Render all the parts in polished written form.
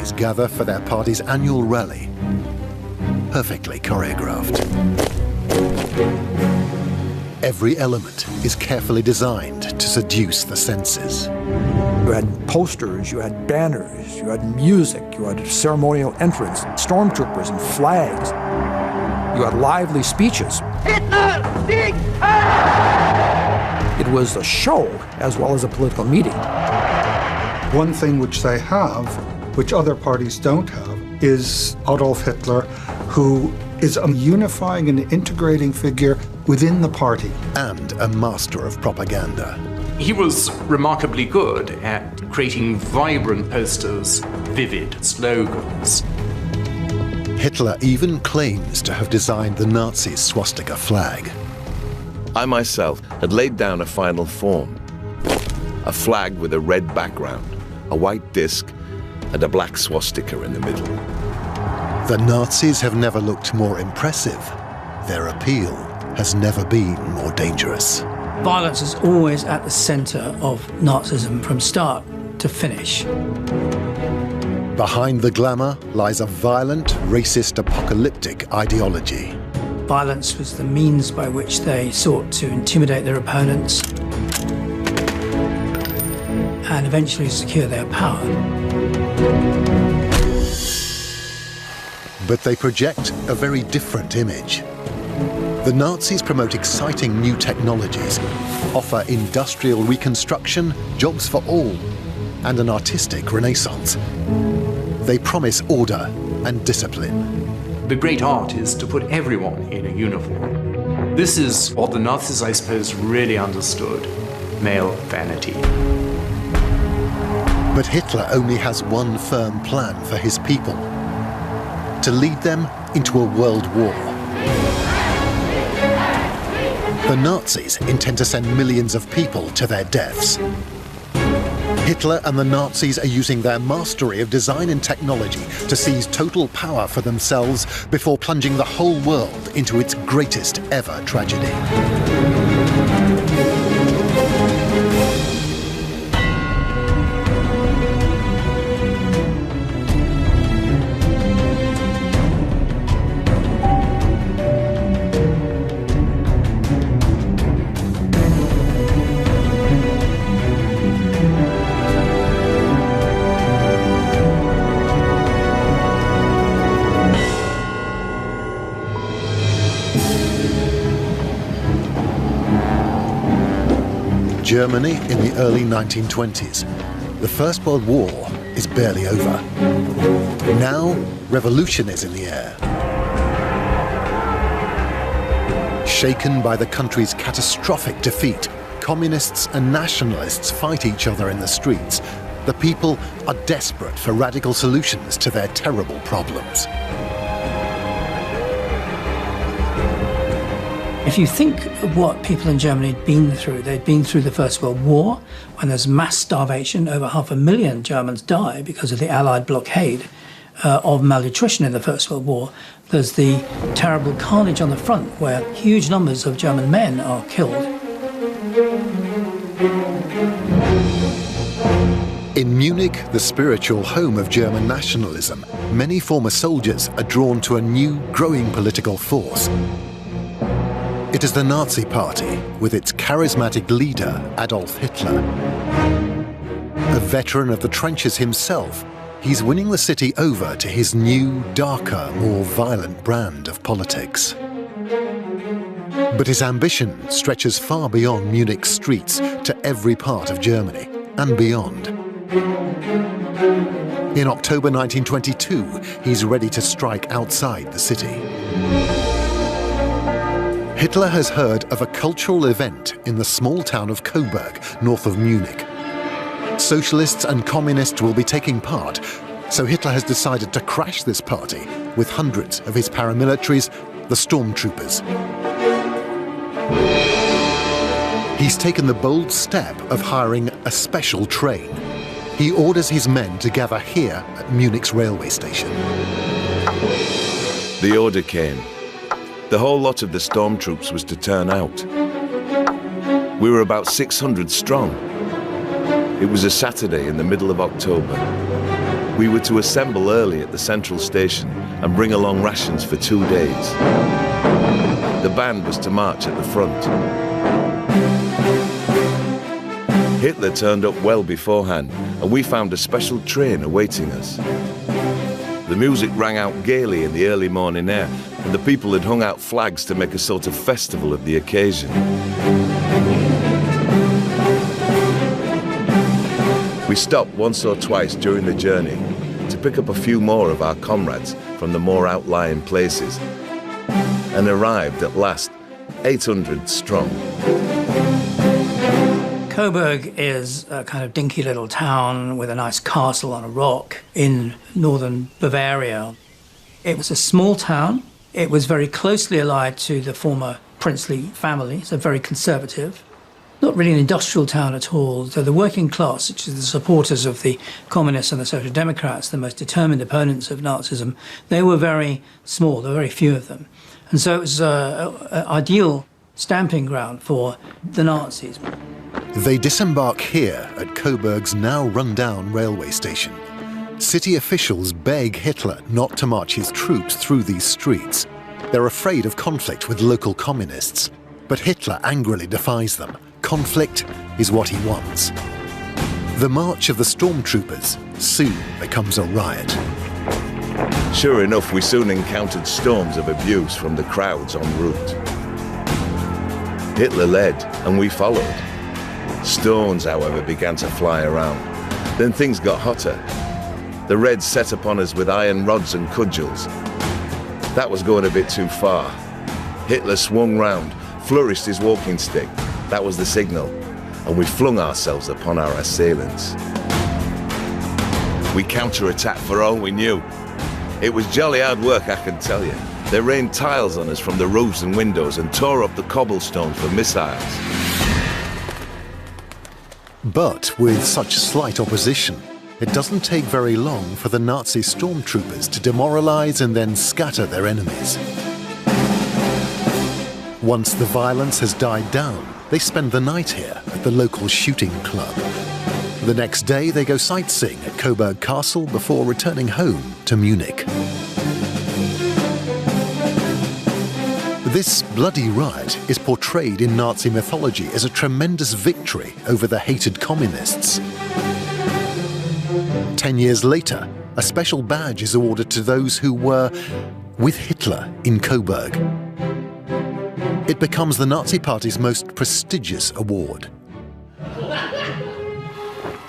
Nazis gather for their party's annual rally, perfectly choreographed. Every element is carefully designed to seduce the senses. You had posters, you had banners, you had music, you had ceremonial entrance, stormtroopers and flags. You had lively speeches. Hitler, Sieg Heil! It was a show as well as a political meeting. One thing which they have, which other parties don't have, is Adolf Hitler, who is a unifying and integrating figure within the party. And a master of propaganda. He was remarkably good at creating vibrant posters, vivid slogans. Hitler even claims to have designed the Nazi swastika flag. I myself had laid down a final form. A flag with a red background, a white disc, and a black swastika in the middle. The Nazis have never looked more impressive. Their appeal has never been more dangerous. Violence is always at the center of Nazism from start to finish. Behind the glamour lies a violent, racist, apocalyptic ideology. Violence was the means by which they sought to intimidate their opponents and eventually secure their power. But they project a very different image. The Nazis promote exciting new technologies, offer industrial reconstruction, jobs for all, and an artistic renaissance. They promise order and discipline. The great art is to put everyone in a uniform. This is what the Nazis, I suppose, really understood: male vanity. But Hitler only has one firm plan for his people: to lead them into a world war. The Nazis intend to send millions of people to their deaths. Hitler and the Nazis are using their mastery of design and technology to seize total power for themselves before plunging the whole world into its greatest ever tragedy. Germany in the early 1920s. The First World War is barely over. Now, revolution is in the air. Shaken by the country's catastrophic defeat, communists and nationalists fight each other in the streets. The people are desperate for radical solutions to their terrible problems. If you think of what people in Germany had been through, they'd been through the First World War, when there's mass starvation. Over 500,000 Germans die because of the Allied blockade of malnutrition in the First World War. There's the terrible carnage on the front, where huge numbers of German men are killed. In Munich, the spiritual home of German nationalism, many former soldiers are drawn to a new, growing political force. It is the Nazi Party, with its charismatic leader, Adolf Hitler. A veteran of the trenches himself, he's winning the city over to his new, darker, more violent brand of politics. But his ambition stretches far beyond Munich's streets to every part of Germany and beyond. In October 1922, he's ready to strike outside the city. Hitler has heard of a cultural event in the small town of Coburg, north of Munich. Socialists and communists will be taking part, so Hitler has decided to crash this party with hundreds of his paramilitaries, the stormtroopers. He's taken the bold step of hiring a special train. He orders his men to gather here at Munich's railway station. The order came. The whole lot of the stormtroops was to turn out. We were about 600 strong. It was a Saturday in the middle of October. We were to assemble early at the central station and bring along rations for 2 days. The band was to march at the front. Hitler turned up well beforehand, and we found a special train awaiting us. The music rang out gaily in the early morning air, and the people had hung out flags to make a sort of festival of the occasion. We stopped once or twice during the journey to pick up a few more of our comrades from the more outlying places, and arrived at last 800 strong. Coburg is a kind of dinky little town with a nice castle on a rock in northern Bavaria. It was a small town. It was very closely allied to the former princely family, so very conservative. Not really an industrial town at all. So the working class, which is the supporters of the communists and the social democrats, the most determined opponents of Nazism, they were very small. There were very few of them. And so it was an ideal stamping ground for the Nazis. They disembark here at Coburg's now run-down railway station. City officials beg Hitler not to march his troops through these streets. They're afraid of conflict with local communists. But Hitler angrily defies them. Conflict is what he wants. The march of the stormtroopers soon becomes a riot. Sure enough, we soon encountered storms of abuse from the crowds en route. Hitler led, and we followed. Stones, however, began to fly around. Then things got hotter. The Reds set upon us with iron rods and cudgels. That was going a bit too far. Hitler swung round, flourished his walking stick. That was the signal, and we flung ourselves upon our assailants. We counter-attacked for all we knew. It was jolly hard work, I can tell you. They rained tiles on us from the roofs and windows and tore up the cobblestones for missiles. But with such slight opposition, it doesn't take very long for the Nazi stormtroopers to demoralize and then scatter their enemies. Once the violence has died down, they spend the night here at the local shooting club. The next day, they go sightseeing at Coburg Castle before returning home to Munich. This bloody riot is portrayed in Nazi mythology as a tremendous victory over the hated communists. 10 years later, a special badge is awarded to those who were with Hitler in Coburg. It becomes the Nazi Party's most prestigious award.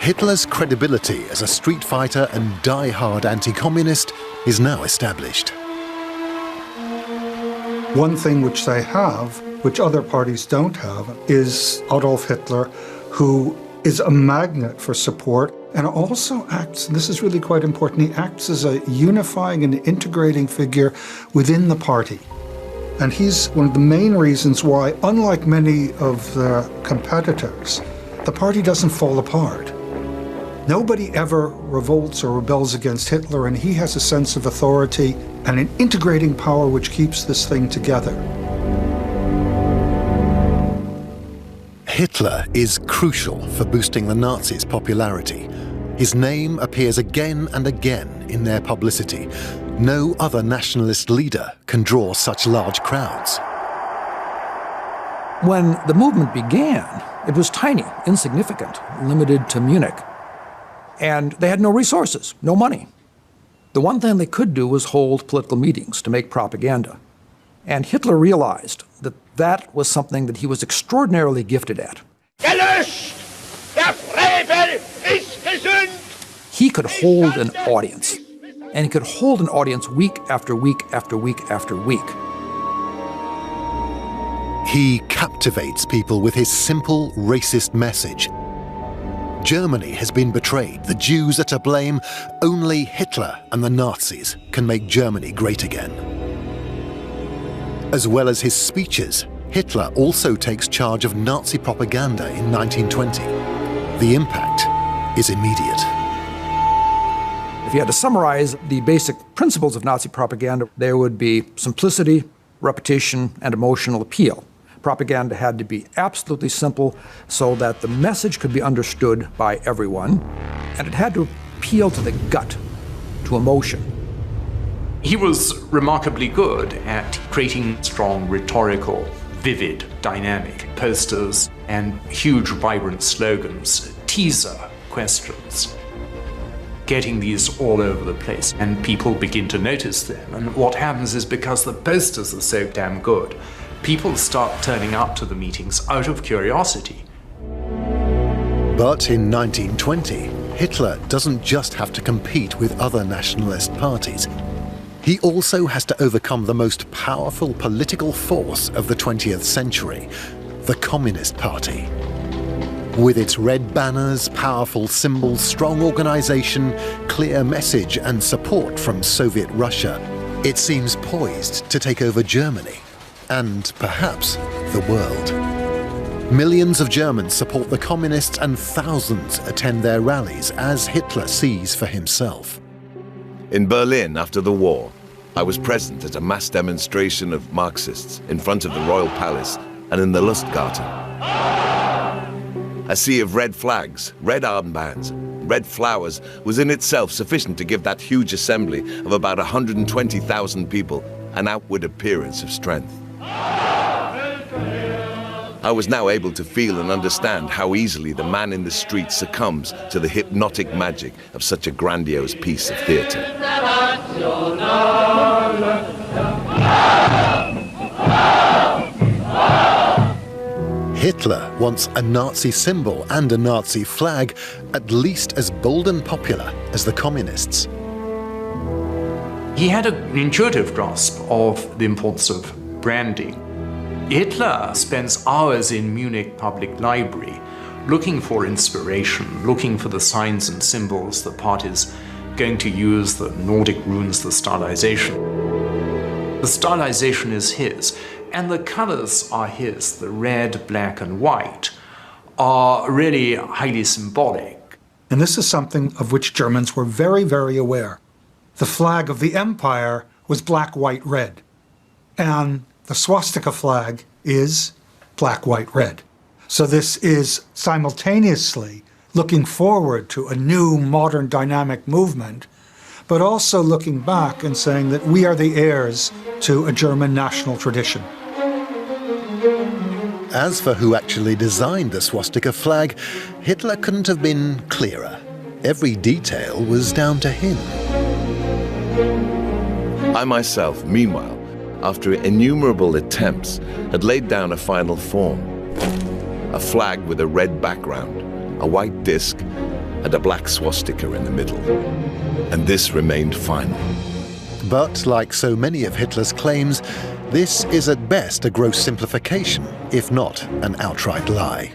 Hitler's credibility as a street fighter and die-hard anti-communist is now established. One thing which they have, which other parties don't have, is Adolf Hitler, who is a magnet for support and also acts, and this is really quite important, he acts as a unifying and integrating figure within the party. And he's one of the main reasons why, unlike many of the competitors, the party doesn't fall apart. Nobody ever revolts or rebels against Hitler, and he has a sense of authority and an integrating power which keeps this thing together. Hitler is crucial for boosting the Nazis' popularity. His name appears again and again in their publicity. No other nationalist leader can draw such large crowds. When the movement began, it was tiny, insignificant, limited to Munich. And they had no resources, no money. The one thing they could do was hold political meetings to make propaganda. And Hitler realized that that was something that he was extraordinarily gifted at. Gelöscht! Der Frevel ist gesünd! He could hold an audience. And he could hold an audience week after week after week after week. He captivates people with his simple, racist message. Germany has been betrayed. The Jews are to blame. Only Hitler and the Nazis can make Germany great again. As well as his speeches, Hitler also takes charge of Nazi propaganda in 1920. The impact is immediate. If you had to summarize the basic principles of Nazi propaganda, there would be simplicity, repetition, and emotional appeal. Propaganda had to be absolutely simple so that the message could be understood by everyone, and it had to appeal to the gut to emotion. He was remarkably good at creating strong, rhetorical, vivid, dynamic posters and huge, vibrant slogans, teaser questions, getting these all over the place, and people begin to notice them. And what happens is, because the posters are so damn good, people start turning up to the meetings out of curiosity. But in 1920, Hitler doesn't just have to compete with other nationalist parties. He also has to overcome the most powerful political force of the 20th century, the Communist Party. With its red banners, powerful symbols, strong organization, clear message and support from Soviet Russia, it seems poised to take over Germany and perhaps the world. Millions of Germans support the communists and thousands attend their rallies as Hitler sees for himself. In Berlin after the war, I was present at a mass demonstration of Marxists in front of the Royal Palace and in the Lustgarten. A sea of red flags, red armbands, red flowers was in itself sufficient to give that huge assembly of about 120,000 people an outward appearance of strength. I was now able to feel and understand how easily the man in the street succumbs to the hypnotic magic of such a grandiose piece of theatre. Hitler wants a Nazi symbol and a Nazi flag at least as bold and popular as the communists. He had an intuitive grasp of the importance of branding. Hitler spends hours in Munich Public Library looking for inspiration, looking for the signs and symbols the party's going to use, the Nordic runes, the stylization. The stylization is his, and the colors are his. The red, black, and white are really highly symbolic. And this is something of which Germans were very, very aware. The flag of the empire was black, white, red. And the swastika flag is black, white, red. So this is simultaneously looking forward to a new, modern, dynamic movement, but also looking back and saying that we are the heirs to a German national tradition. As for who actually designed the swastika flag, Hitler couldn't have been clearer. Every detail was down to him. I myself, meanwhile, after innumerable attempts, had laid down a final form. A flag with a red background, a white disc, and a black swastika in the middle. And this remained final. But like so many of Hitler's claims, this is at best a gross simplification, if not an outright lie.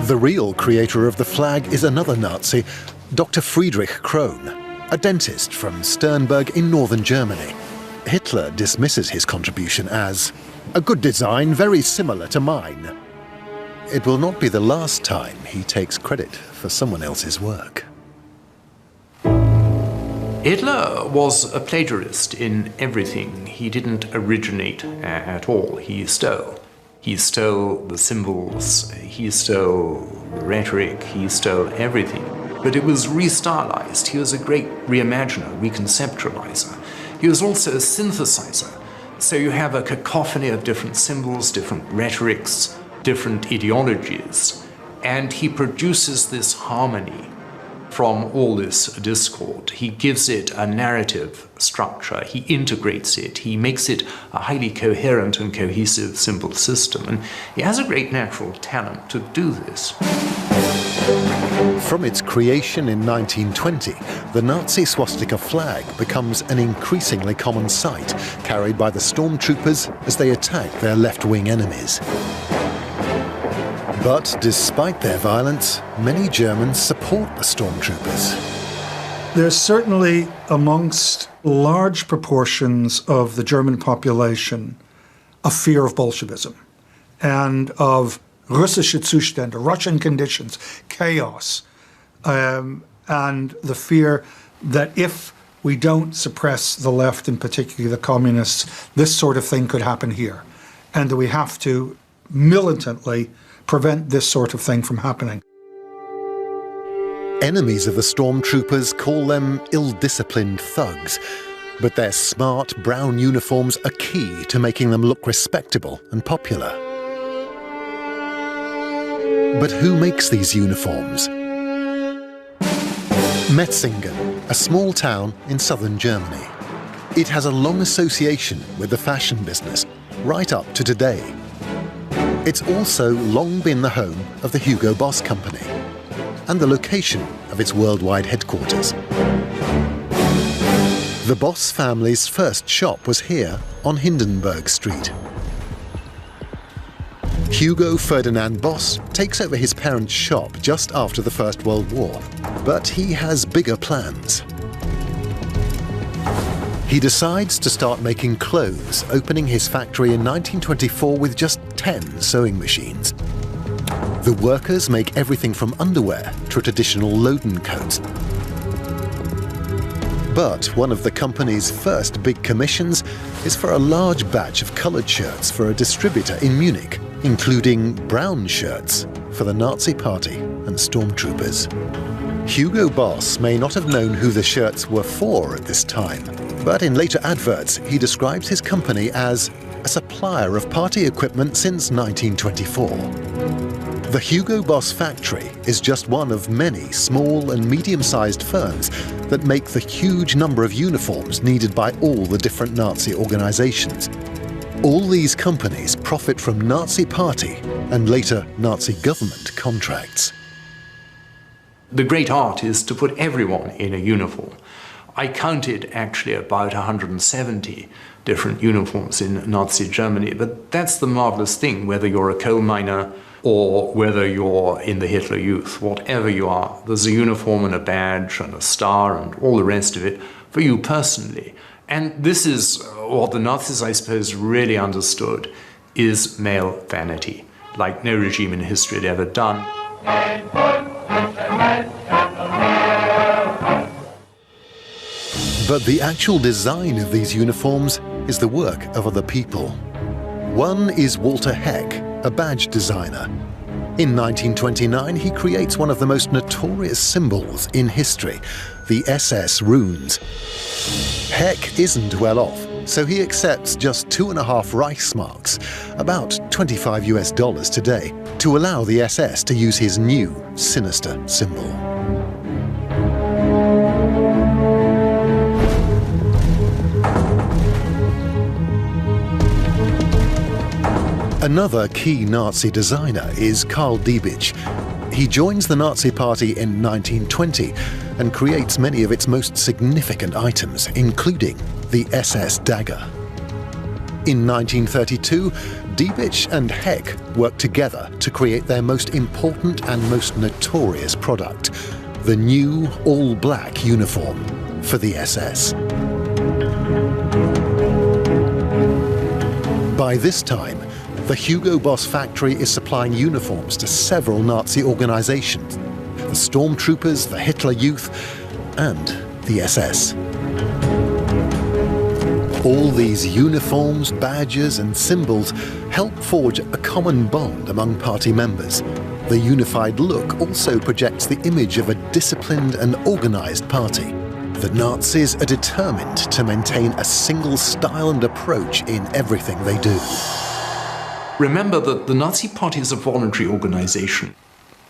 The real creator of the flag is another Nazi, Dr. Friedrich Krohn, a dentist from Sternberg in northern Germany. Hitler dismisses his contribution as a good design very similar to mine. It will not be the last time he takes credit for someone else's work. Hitler was a plagiarist in everything. He didn't originate at all. He stole. He stole the symbols, he stole the rhetoric, he stole everything. But it was restylized. He was a great reimaginer, reconceptualizer. He was also a synthesizer. So you have a cacophony of different symbols, different rhetorics, different ideologies, and he produces this harmony from all this discord. He gives it a narrative structure, he integrates it, he makes it a highly coherent and cohesive symbol system, and he has a great natural talent to do this. From its creation in 1920, the Nazi swastika flag becomes an increasingly common sight, carried by the stormtroopers as they attack their left-wing enemies. But despite their violence, many Germans support the stormtroopers. There's certainly amongst large proportions of the German population a fear of Bolshevism and of russische Zustände, Russian conditions, chaos, and the fear that if we don't suppress the left, and particularly the communists, this sort of thing could happen here, and that we have to militantly prevent this sort of thing from happening. Enemies of the stormtroopers call them ill-disciplined thugs, but their smart brown uniforms are key to making them look respectable and popular. But who makes these uniforms? Metzingen, a small town in southern Germany. It has a long association with the fashion business, right up to today. It's also long been the home of the Hugo Boss company and the location of its worldwide headquarters. The Boss family's first shop was here on Hindenburg Street. Hugo Ferdinand Boss takes over his parents' shop just after the First World War, but he has bigger plans. He decides to start making clothes, opening his factory in 1924 with just 10 sewing machines. The workers make everything from underwear to traditional Loden coats. But one of the company's first big commissions is for a large batch of coloured shirts for a distributor in Munich, including brown shirts for the Nazi Party and stormtroopers. Hugo Boss may not have known who the shirts were for at this time, but in later adverts he describes his company as a supplier of party equipment since 1924. The Hugo Boss factory is just one of many small and medium-sized firms that make the huge number of uniforms needed by all the different Nazi organizations. All these companies profit from Nazi Party and later Nazi government contracts. The great art is to put everyone in a uniform. I counted actually about 170 different uniforms in Nazi Germany, but that's the marvelous thing, whether you're a coal miner or whether you're in the Hitler Youth, whatever you are, there's a uniform and a badge and a star and all the rest of it for you personally. And this is what the Nazis, I suppose, really understood, is male vanity, like no regime in history had ever done. But the actual design of these uniforms is the work of other people. One is Walter Heck, a badge designer. In 1929, he creates one of the most notorious symbols in history, the SS runes. Heck isn't well off, so he accepts just 2.5 Reichsmarks, about $25 today, to allow the SS to use his new, sinister symbol. Another key Nazi designer is Karl Diebitsch. He joins the Nazi Party in 1920 and creates many of its most significant items, including the SS dagger. In 1932, Diebitsch and Heck worked together to create their most important and most notorious product, the new all-black uniform for the SS. By this time, the Hugo Boss factory is supplying uniforms to several Nazi organizations, the stormtroopers, the Hitler Youth, and the SS. All these uniforms, badges, and symbols help forge a common bond among party members. The unified look also projects the image of a disciplined and organized party. The Nazis are determined to maintain a single style and approach in everything they do. Remember that the Nazi Party is a voluntary organization.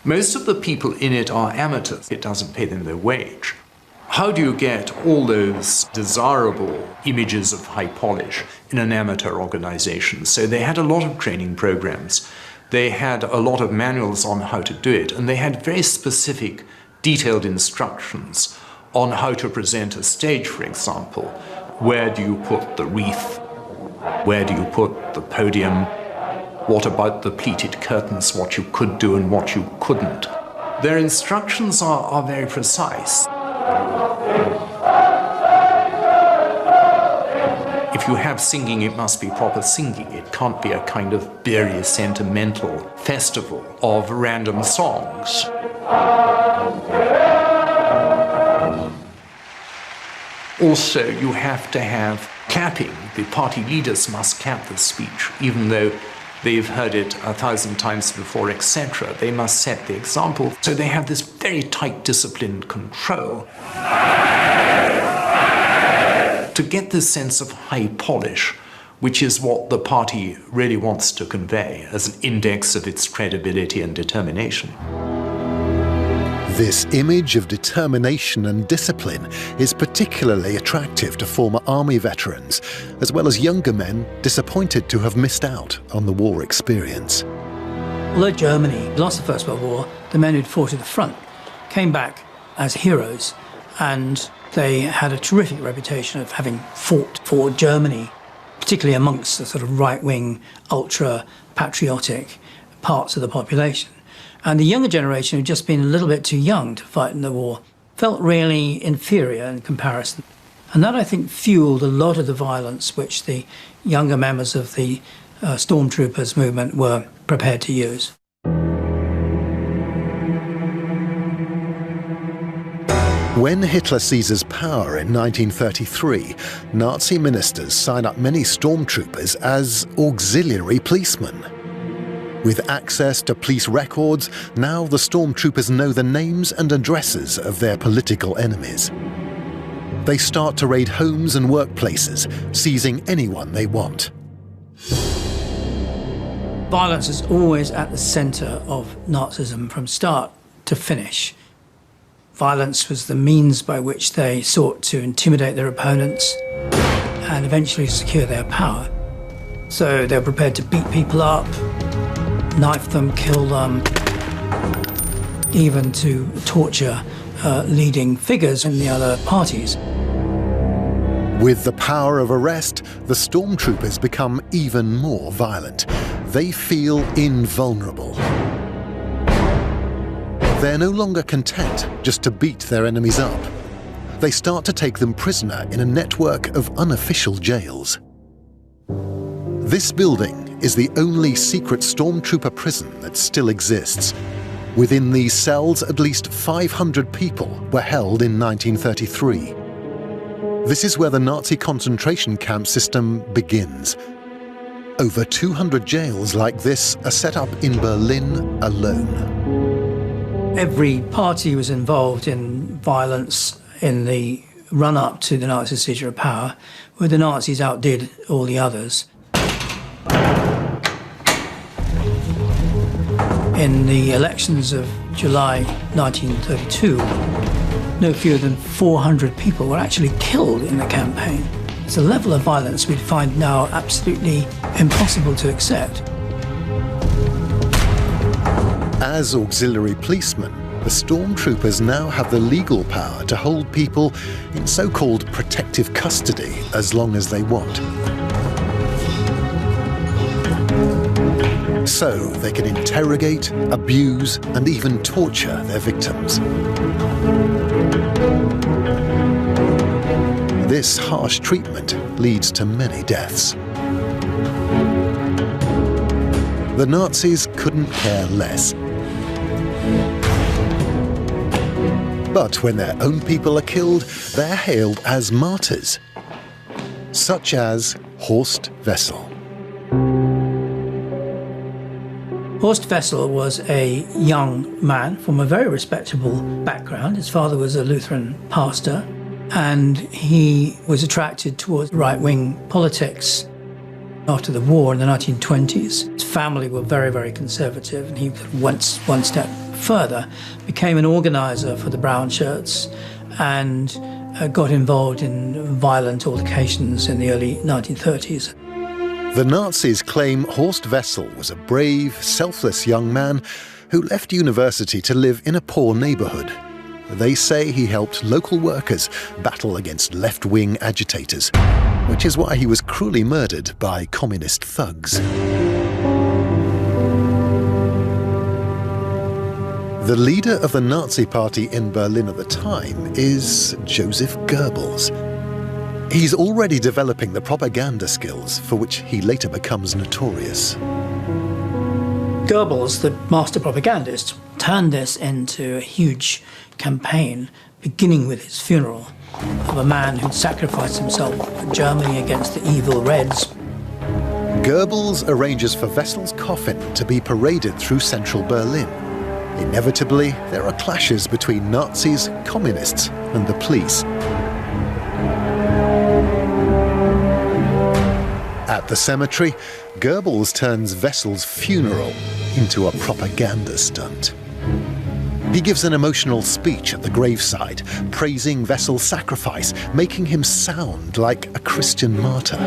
Most of the people in it are amateurs. It doesn't pay them their wage. How do you get all those desirable images of high polish in an amateur organization? So they had a lot of training programs. They had a lot of manuals on how to do it, and they had very specific, detailed instructions on how to present a stage, for example. Where do you put the wreath? Where do you put the podium? What about the pleated curtains, what you could do and what you couldn't? Their instructions are very precise. If you have singing, it must be proper singing. It can't be a kind of beery, sentimental festival of random songs. Also, you have to have clapping. The party leaders must clap the speech, even though They've heard it 1,000 times before, etc. They must set the example. So they have this very tight, disciplined control to get this sense of high polish, which is what the party really wants to convey as an index of its credibility and determination. This image of determination and discipline is particularly attractive to former army veterans, as well as younger men disappointed to have missed out on the war experience. Although Germany lost the First World War, the men who'd fought at the front came back as heroes, and they had a terrific reputation of having fought for Germany, particularly amongst the sort of right-wing, ultra-patriotic parts of the population. And the younger generation, who'd just been a little bit too young to fight in the war, felt really inferior in comparison. And that, I think, fueled a lot of the violence which the younger members of the stormtroopers movement were prepared to use. When Hitler seizes power in 1933, Nazi ministers sign up many stormtroopers as auxiliary policemen. With access to police records, now the stormtroopers know the names and addresses of their political enemies. They start to raid homes and workplaces, seizing anyone they want. Violence is always at the centre of Nazism from start to finish. Violence was the means by which they sought to intimidate their opponents and eventually secure their power. So they were prepared to beat people up, knife them, kill them, even to torture leading figures in the other parties. With the power of arrest, the stormtroopers become even more violent. They feel invulnerable. They're no longer content just to beat their enemies up. They start to take them prisoner in a network of unofficial jails. This building is the only secret stormtrooper prison that still exists. Within these cells, at least 500 people were held in 1933. This is where the Nazi concentration camp system begins. Over 200 jails like this are set up in Berlin alone. Every party was involved in violence in the run-up to the Nazi seizure of power, where the Nazis outdid all the others. In the elections of July 1932, no fewer than 400 people were actually killed in the campaign. It's a level of violence we'd find now absolutely impossible to accept. As auxiliary policemen, the stormtroopers now have the legal power to hold people in so-called protective custody as long as they want. So they can interrogate, abuse, and even torture their victims. This harsh treatment leads to many deaths. The Nazis couldn't care less. But when their own people are killed, they're hailed as martyrs, such as Horst Wessel. Horst Wessel was a young man from a very respectable background. His father was a Lutheran pastor, and he was attracted towards right-wing politics after the war in the 1920s. His family were very, very conservative, and he went one step further, became an organizer for the Brown Shirts, and got involved in violent altercations in the early 1930s. The Nazis claim Horst Wessel was a brave, selfless young man who left university to live in a poor neighborhood. They say he helped local workers battle against left-wing agitators, which is why he was cruelly murdered by communist thugs. The leader of the Nazi party in Berlin at the time is Joseph Goebbels. He's already developing the propaganda skills for which he later becomes notorious. Goebbels, the master propagandist, turned this into a huge campaign, beginning with his funeral of a man who'd sacrificed himself for Germany against the evil Reds. Goebbels arranges for Wessel's coffin to be paraded through central Berlin. Inevitably, there are clashes between Nazis, communists, and the police. At the cemetery, Goebbels turns Wessel's funeral into a propaganda stunt. He gives an emotional speech at the graveside, praising Wessel's sacrifice, making him sound like a Christian martyr.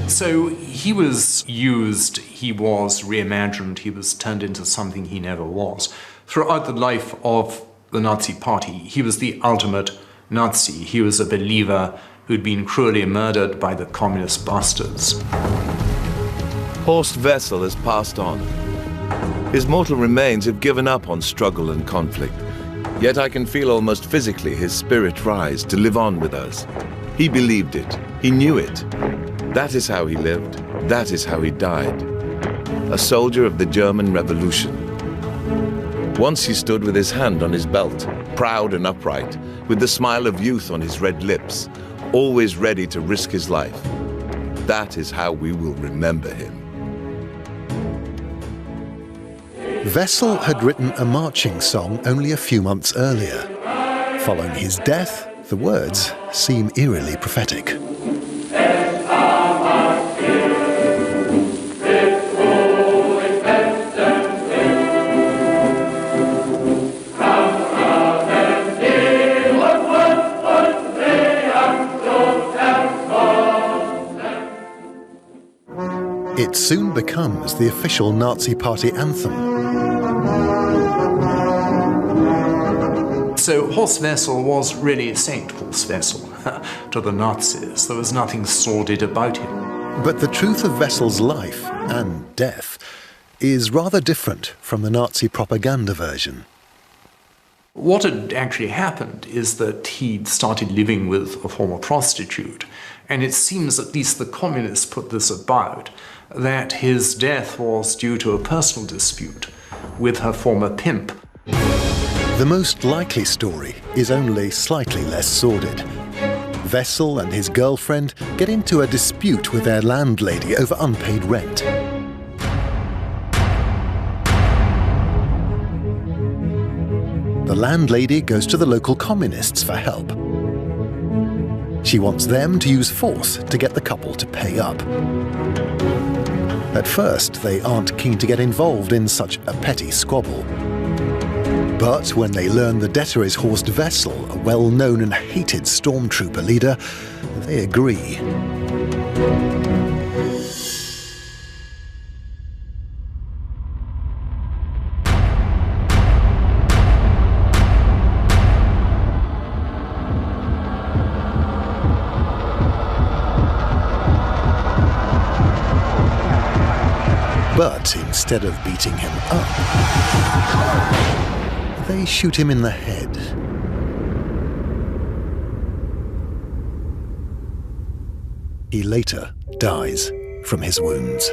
So he was used, he was reimagined, he was turned into something he never was. Throughout the life of the Nazi Party, he was the ultimate Nazi. He was a believer who'd been cruelly murdered by the communist bastards. Horst Wessel has passed on. His mortal remains have given up on struggle and conflict. Yet I can feel almost physically his spirit rise to live on with us. He believed it. He knew it. That is how he lived. That is how he died. A soldier of the German Revolution. Once he stood with his hand on his belt, proud and upright, with the smile of youth on his red lips, always ready to risk his life. That is how we will remember him. Wessel had written a marching song only a few months earlier. Following his death, the words seem eerily prophetic. It soon becomes the official Nazi Party anthem. So Horst Wessel was really Saint Horst Wessel to the Nazis. There was nothing sordid about him. But the truth of Wessel's life and death is rather different from the Nazi propaganda version. What had actually happened is that he'd started living with a former prostitute, and it seems, at least the communists put this about, that his death was due to a personal dispute with her former pimp. The most likely story is only slightly less sordid. Wessel and his girlfriend get into a dispute with their landlady over unpaid rent. The landlady goes to the local communists for help. She wants them to use force to get the couple to pay up. At first, they aren't keen to get involved in such a petty squabble. But when they learn the debtor is Horst Wessel, a well-known and hated stormtrooper leader, they agree. But instead of beating him up, they shoot him in the head. He later dies from his wounds.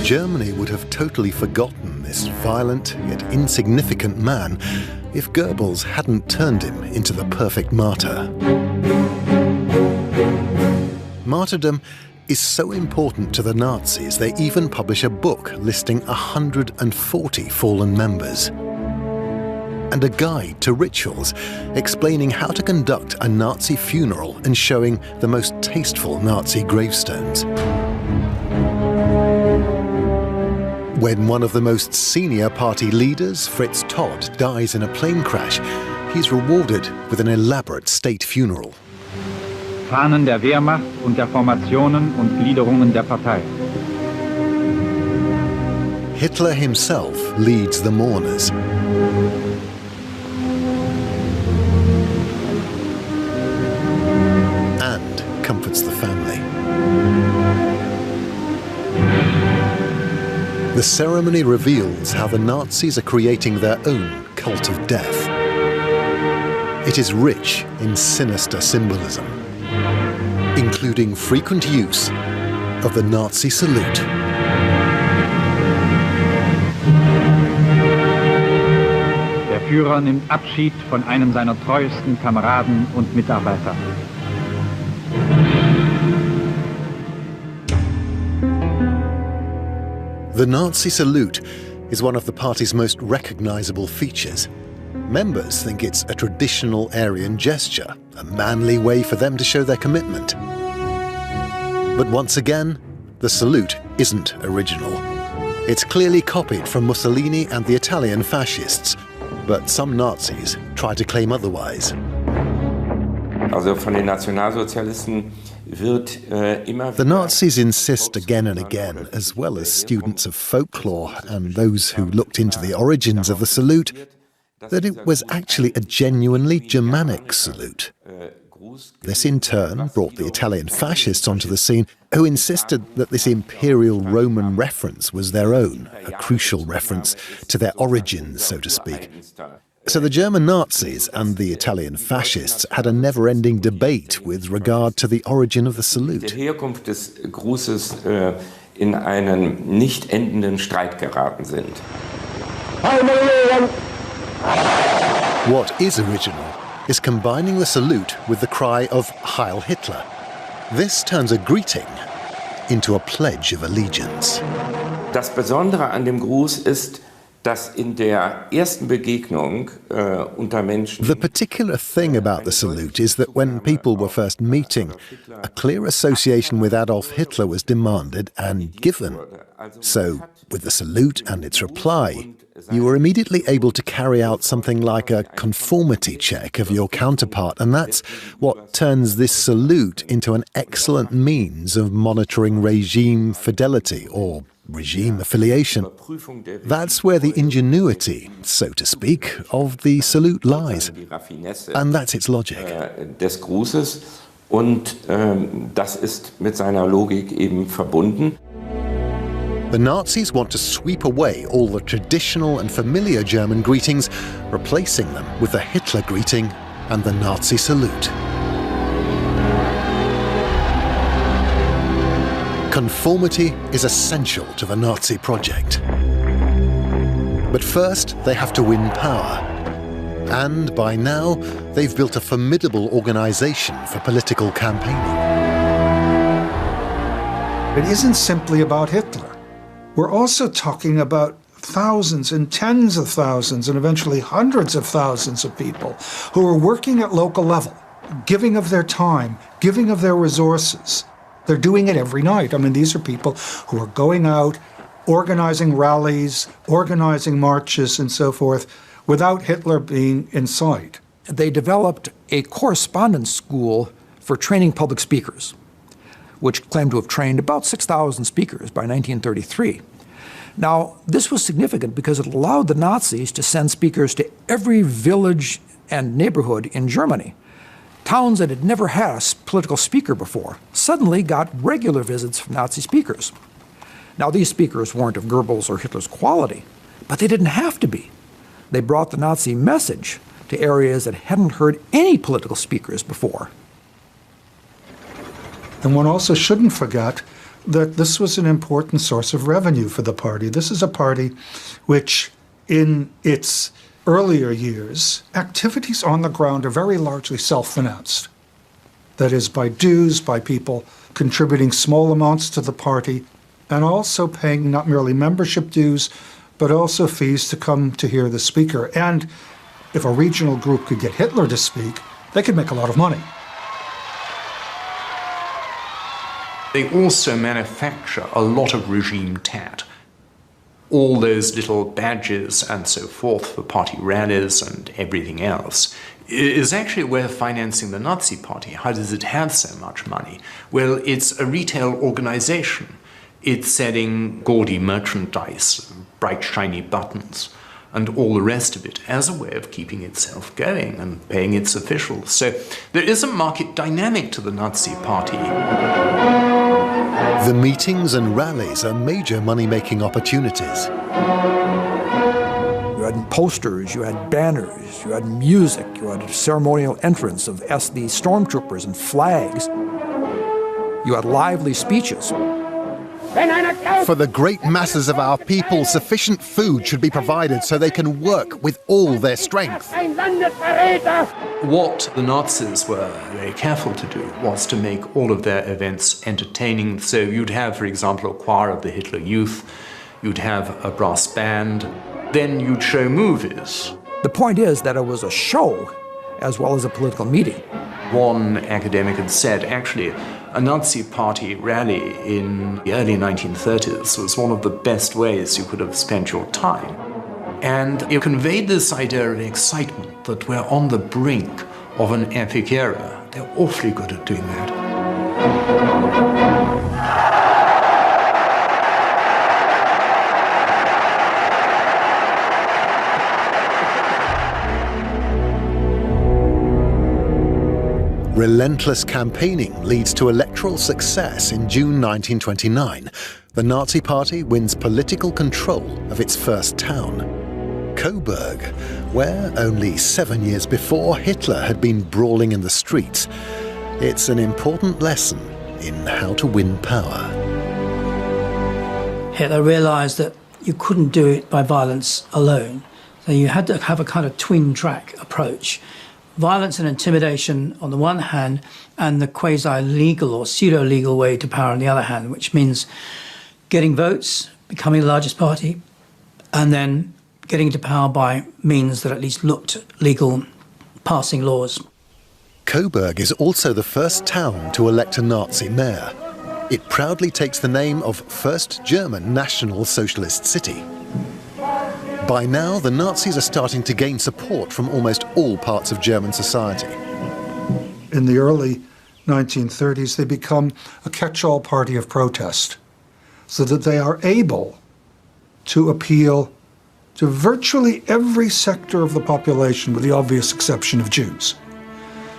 Germany would have totally forgotten this violent yet insignificant man if Goebbels hadn't turned him into the perfect martyr. Martyrdom is so important to the Nazis, they even publish a book listing 140 fallen members. And a guide to rituals explaining how to conduct a Nazi funeral and showing the most tasteful Nazi gravestones. When one of the most senior party leaders, Fritz Todt, dies in a plane crash, he's rewarded with an elaborate state funeral. Fahnen der Wehrmacht und der Formationen und Gliederungen der Partei. Hitler himself leads the mourners. And comforts the family. The ceremony reveals how the Nazis are creating their own cult of death. It is rich in sinister symbolism, including frequent use of the Nazi salute. Der Führer nimmt Abschied von einem seiner treuesten Kameraden und Mitarbeiter. The Nazi salute is one of the party's most recognizable features. Members think it's a traditional Aryan gesture, a manly way for them to show their commitment. But once again, the salute isn't original. It's clearly copied from Mussolini and the Italian fascists, but some Nazis try to claim otherwise. The Nazis insist again and again, as well as students of folklore and those who looked into the origins of the salute, that it was actually a genuinely Germanic salute. This in turn brought the Italian fascists onto the scene, who insisted that this imperial Roman reference was their own, a crucial reference to their origins, so to speak. So the German Nazis and the Italian fascists had a never-ending debate with regard to the origin of the salute. Die Herkunft des Grußes in einen nicht endenden Streit geraten sind. What is original is combining the salute with the cry of Heil Hitler. This turns a greeting into a pledge of allegiance. Das Besondere an dem Gruß ist, dass in der ersten Begegnung unter Menschen. The particular thing about the salute is that when people were first meeting, a clear association with Adolf Hitler was demanded and given. So, with the salute and its reply, you were immediately able to carry out something like a conformity check of your counterpart, and that's what turns this salute into an excellent means of monitoring regime fidelity or regime affiliation. That's where the ingenuity, so to speak, of the salute lies. And that's its logic. Des Grußes, und das ist mit seiner Logik eben verbunden. The Nazis want to sweep away all the traditional and familiar German greetings, replacing them with the Hitler greeting and the Nazi salute. Conformity is essential to the Nazi project. But first, they have to win power. And by now, they've built a formidable organization for political campaigning. It isn't simply about Hitler. We're also talking about thousands and tens of thousands and eventually hundreds of thousands of people who are working at local level, giving of their time, giving of their resources. They're doing it every night. I mean, these are people who are going out, organizing rallies, organizing marches and so forth, without Hitler being in sight. They developed a correspondence school for training public speakers, which claimed to have trained about 6,000 speakers by 1933. Now, this was significant because it allowed the Nazis to send speakers to every village and neighborhood in Germany. Towns that had never had a political speaker before suddenly got regular visits from Nazi speakers. Now, these speakers weren't of Goebbels or Hitler's quality, but they didn't have to be. They brought the Nazi message to areas that hadn't heard any political speakers before. And one also shouldn't forget that this was an important source of revenue for the party. This is a party which, in its earlier years, activities on the ground are very largely self-financed. That is, by dues, by people contributing small amounts to the party, and also paying not merely membership dues, but also fees to come to hear the speaker. And if a regional group could get Hitler to speak, they could make a lot of money. They also manufacture a lot of regime tat. All those little badges and so forth for party rallies and everything else is actually a way of financing the Nazi party. How does it have so much money? Well, it's a retail organization. It's selling gaudy merchandise, bright shiny buttons, and all the rest of it as a way of keeping itself going and paying its officials. So there is a market dynamic to the Nazi party. The meetings and rallies are major money-making opportunities. You had posters, you had banners, you had music, you had ceremonial entrance of SD stormtroopers and flags. You had lively speeches. For the great masses of our people, sufficient food should be provided so they can work with all their strength. Ein Landesverräter! What the Nazis were very careful to do was to make all of their events entertaining. So you'd have, for example, a choir of the Hitler Youth, you'd have a brass band, then you'd show movies. The point is that it was a show as well as a political meeting. One academic had said, actually, a Nazi party rally in the early 1930s was one of the best ways you could have spent your time. And it conveyed this idea of excitement, that we're on the brink of an epic era. They're awfully good at doing that. Relentless campaigning leads to electoral success in June 1929. The Nazi Party wins political control of its first town, Coburg, where only 7 years before Hitler had been brawling in the streets. It's an important lesson in how to win power. Hitler realized that you couldn't do it by violence alone. So you had to have a kind of twin-track approach. Violence and intimidation on the one hand, and the quasi-legal or pseudo-legal way to power on the other hand, which means getting votes, becoming the largest party, and then getting to power by means that at least looked legal, passing laws. Coburg is also the first town to elect a Nazi mayor. It proudly takes the name of First German National Socialist City. By now, the Nazis are starting to gain support from almost all parts of German society. In the early 1930s, they become a catch-all party of protest, so that they are able to appeal to virtually every sector of the population, with the obvious exception of Jews.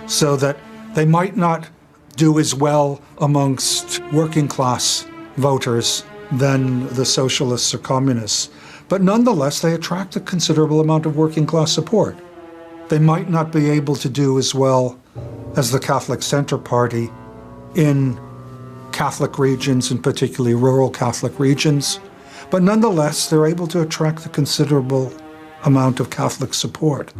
So that they might not do as well amongst working-class voters than the socialists or communists, but nonetheless, they attract a considerable amount of working-class support. They might not be able to do as well as the Catholic Centre Party in Catholic regions, and particularly rural Catholic regions, but nonetheless, they're able to attract a considerable amount of Catholic support.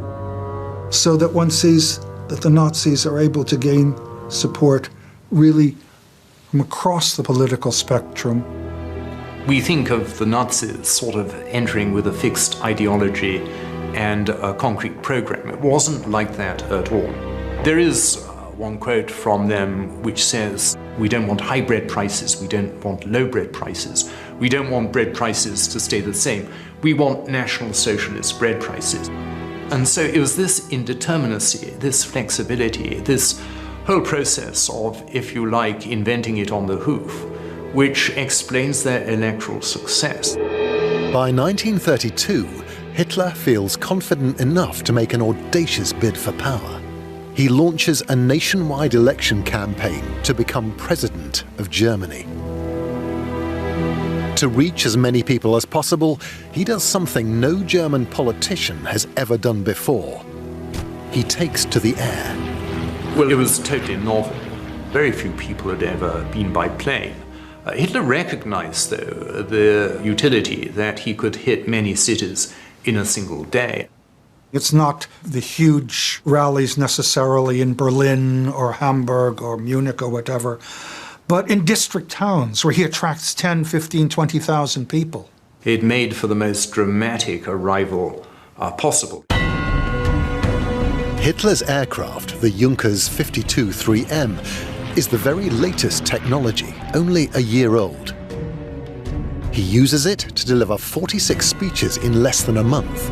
So that one sees that the Nazis are able to gain support really from across the political spectrum. We think of the Nazis sort of entering with a fixed ideology and a concrete program. It wasn't like that at all. There is one quote from them which says, "We don't want high bread prices, we don't want low bread prices. We don't want bread prices to stay the same. We want National Socialist bread prices." And so it was this indeterminacy, this flexibility, this whole process of, if you like, inventing it on the hoof, which explains their electoral success. By 1932, Hitler feels confident enough to make an audacious bid for power. He launches a nationwide election campaign to become president of Germany. To reach as many people as possible, he does something no German politician has ever done before. He takes to the air. Well, it was totally novel. Very few people had ever been by plane. Hitler recognized, though, the utility that he could hit many cities in a single day. It's not the huge rallies necessarily in Berlin or Hamburg or Munich or whatever, but in district towns where he attracts 10, 15, 20,000 people. It made for the most dramatic arrival possible. Hitler's aircraft, the Junkers 52-3M, is the very latest technology, only a year old. He uses it to deliver 46 speeches in less than a month.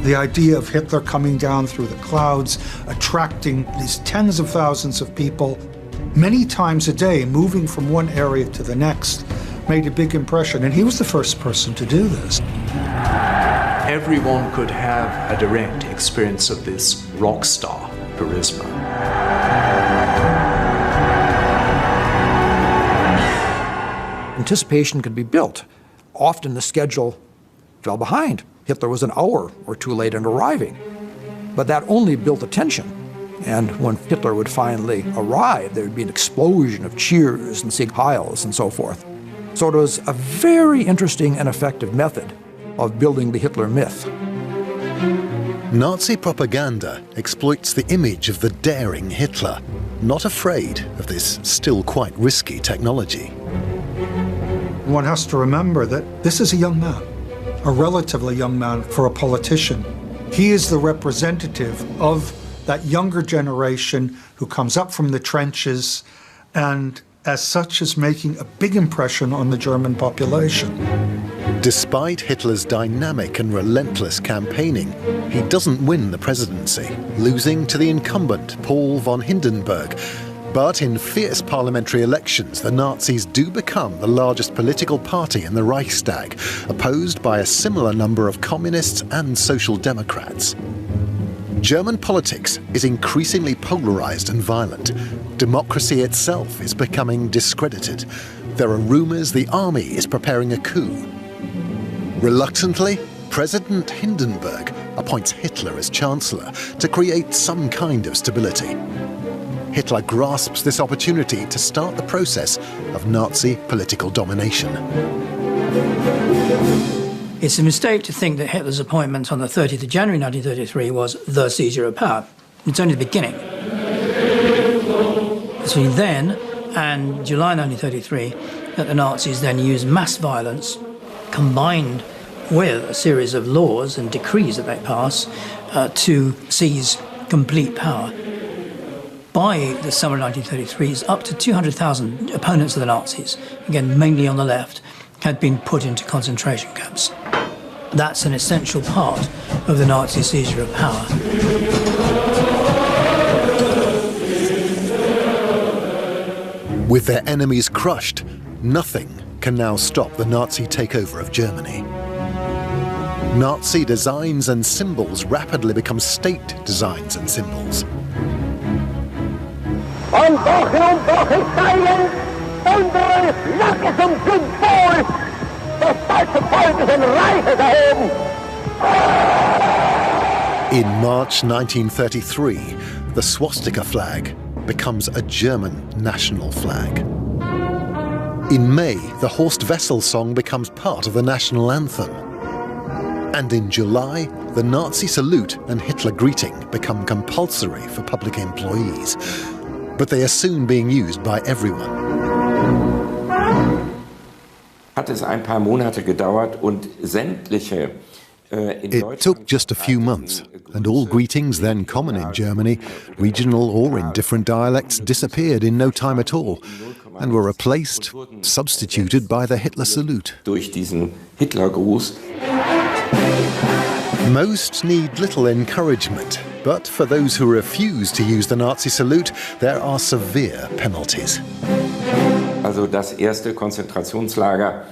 The idea of Hitler coming down through the clouds, attracting these tens of thousands of people, many times a day, moving from one area to the next, made a big impression, and he was the first person to do this. Everyone could have a direct experience of this rock star charisma. Anticipation could be built. Often the schedule fell behind. Hitler was an hour or two late in arriving. But that only built the tension. And when Hitler would finally arrive, there would be an explosion of cheers and Sieg Heils and so forth. So it was a very interesting and effective method of building the Hitler myth. Nazi propaganda exploits the image of the daring Hitler, not afraid of this still quite risky technology. One has to remember that this is a young man, a relatively young man for a politician. He is the representative of that younger generation who comes up from the trenches and as such is making a big impression on the German population. Despite Hitler's dynamic and relentless campaigning, he doesn't win the presidency, losing to the incumbent Paul von Hindenburg. But in fierce parliamentary elections, the Nazis do become the largest political party in the Reichstag, opposed by a similar number of communists and social democrats. German politics is increasingly polarized and violent. Democracy itself is becoming discredited. There are rumors the army is preparing a coup. Reluctantly, President Hindenburg appoints Hitler as chancellor to create some kind of stability. Hitler grasps this opportunity to start the process of Nazi political domination. It's a mistake to think that Hitler's appointment on the 30th of January 1933 was the seizure of power. It's only the beginning. Between then and July 1933, that the Nazis then used mass violence combined with a series of laws and decrees that they pass to seize complete power. By the summer of 1933, it's up to 200,000 opponents of the Nazis, again mainly on the left, had been put into concentration camps. That's an essential part of the Nazi seizure of power. With their enemies crushed, nothing can now stop the Nazi takeover of Germany. Nazi designs and symbols rapidly become state designs and symbols. Und durch und durch ist Stein unsere Flagge zum Symbol des deutschen Volkes und Reiches erheben. In March 1933, the swastika flag becomes a German national flag. In May, the Horst Wessel song becomes part of the national anthem. And in July, the Nazi salute and Hitler greeting become compulsory for public employees. But they are soon being used by everyone. Hat es ein paar Monate gedauert und sämtliche It took just a few months, and all greetings then common in Germany, regional or in different dialects, disappeared in no time at all and were replaced, substituted by the Hitler salute. Durch diesen Hitlergruß. Most need little encouragement, but for those who refuse to use the Nazi salute, there are severe penalties. Also das erste Konzentrationslager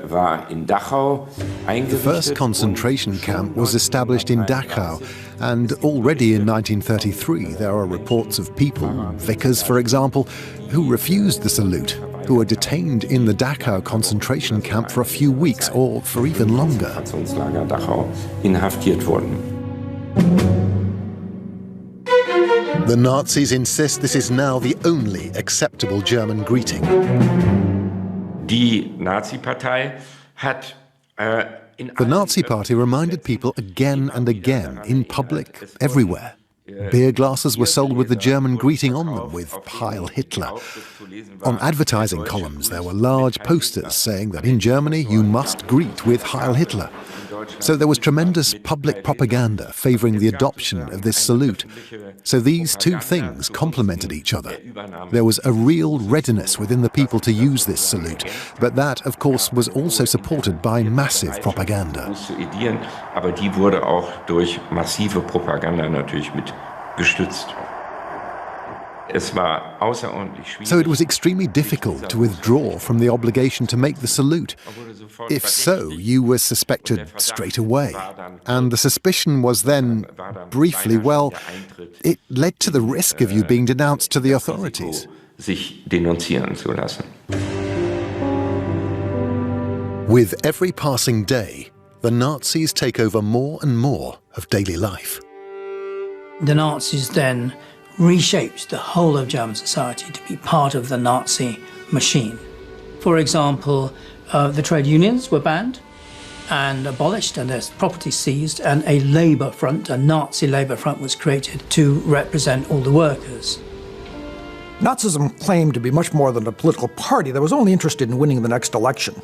war in Dachau eingerichtet. The first concentration camp was established in Dachau, and already in 1933 there are reports of people, vicars for example, who refused the salute, who were detained in the Dachau concentration camp for a few weeks or for even longer. Konzentrationslager Dachau inhaftiert wurden. The Nazis insist this is now the only acceptable German greeting. Die Nazi-Partei hat The Nazi Party reminded people again and again, in public, everywhere. Beer glasses were sold with the German greeting on them, with Heil Hitler. On advertising columns, there were large posters saying that in Germany you must greet with Heil Hitler. So there was tremendous public propaganda favouring the adoption of this salute. So these two things complemented each other. There was a real readiness within the people to use this salute, but that, of course, was also supported by massive propaganda. Aber die wurde auch durch massive Propaganda natürlich mit gestützt. So it was extremely difficult to withdraw from the obligation to make the salute. If so, you were suspected straight away. And the suspicion was then, briefly, well, it led to the risk of you being denounced to the authorities. Sich denunzieren zu lassen. With every passing day, the Nazis take over more and more of daily life. The Nazis then reshaped the whole of German society to be part of the Nazi machine. For example, the trade unions were banned, and abolished, and their property seized, and a Labour front, a Nazi Labour front, was created to represent all the workers. Nazism claimed to be much more than a political party that was only interested in winning the next election.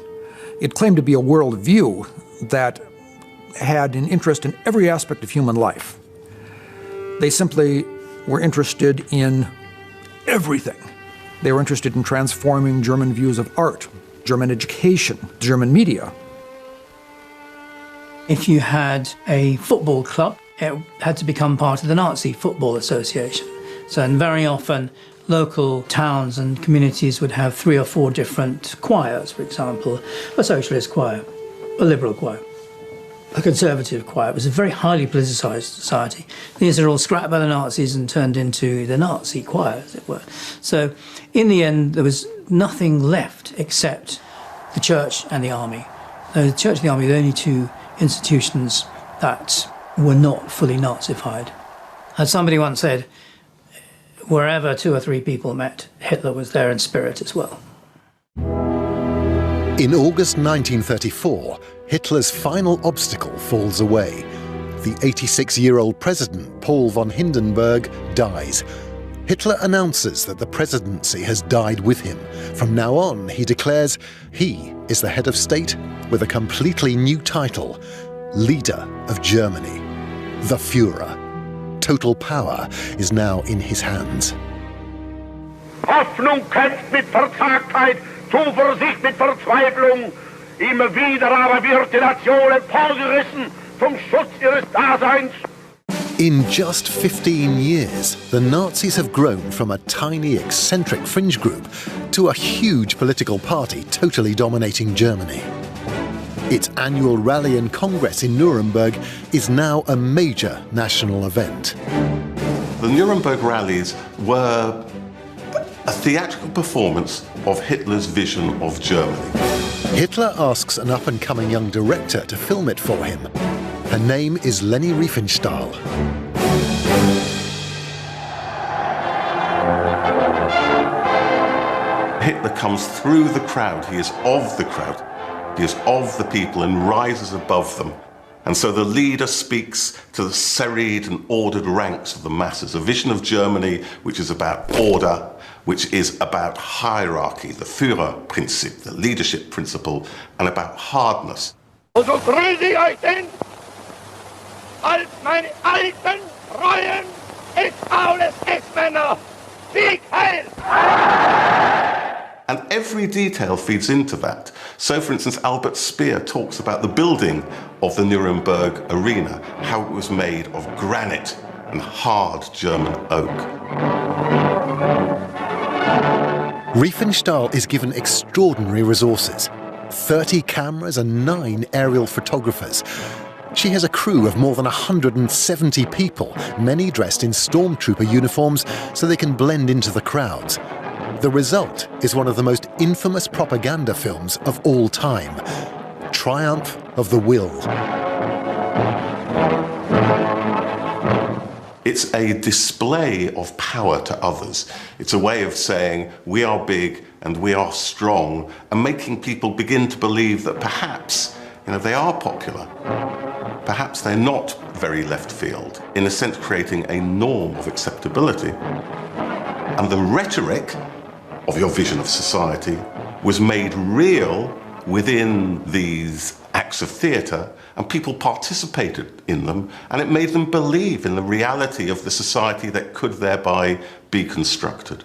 It claimed to be a worldview that had an interest in every aspect of human life. They simply were interested in everything. They were interested in transforming German views of art, German education, German media. If you had a football club, it had to become part of the Nazi Football Association. So, and very often, local towns and communities would have 3 or 4 different choirs, for example, a socialist choir, a liberal choir, a conservative choir. It was a very highly politicised society. These are all scrapped by the Nazis and turned into the Nazi choir, as it were. So in the end, there was nothing left except the church and the army. The church and the army were the only 2 institutions that were not fully Nazified. As somebody once said, wherever 2 or 3 people met, Hitler was there in spirit as well. In August 1934, Hitler's final obstacle falls away. The 86-year-old president, Paul von Hindenburg, dies. Hitler announces that the presidency has died with him. From now on, he declares he is the head of state with a completely new title, Leader of Germany, the Führer. Total power is now in his hands. Hoffnung kämpft mit Verzagtheit, Zuversicht mit Verzweiflung. Immer wieder aber wird die Nation emporgerissen zum Schutz ihres Daseins. In just 15 years, the Nazis have grown from a tiny, eccentric fringe group to a huge political party totally dominating Germany. Its annual rally and congress in Nuremberg is now a major national event. The Nuremberg rallies were a theatrical performance of Hitler's vision of Germany. Hitler asks an up-and-coming young director to film it for him. Her name is Leni Riefenstahl. Hitler comes through the crowd. He is of the crowd. He is of the people and rises above them. And so the leader speaks to the serried and ordered ranks of the masses, a vision of Germany which is about order, which is about hierarchy, the Führerprinzip, the leadership principle, and about hardness. Und so grüße ich euch denn, als meine alten, treuen, ex-Aules, Ex-Männer, Sieg heil! And every detail feeds into that. So, for instance, Albert Speer talks about the building of the Nuremberg arena, how it was made of granite and hard German oak. Riefenstahl is given extraordinary resources, 30 cameras and 9 aerial photographers. She has a crew of more than 170 people, many dressed in stormtrooper uniforms so they can blend into the crowds. The result is one of the most infamous propaganda films of all time, Triumph of the Will. It's a display of power to others. It's a way of saying we are big and we are strong, and making people begin to believe that perhaps, they are popular. Perhaps they're not very left field, in a sense creating a norm of acceptability. And the rhetoric of your vision of society was made real within these acts of theatre, and people participated in them, and it made them believe in the reality of the society that could thereby be constructed.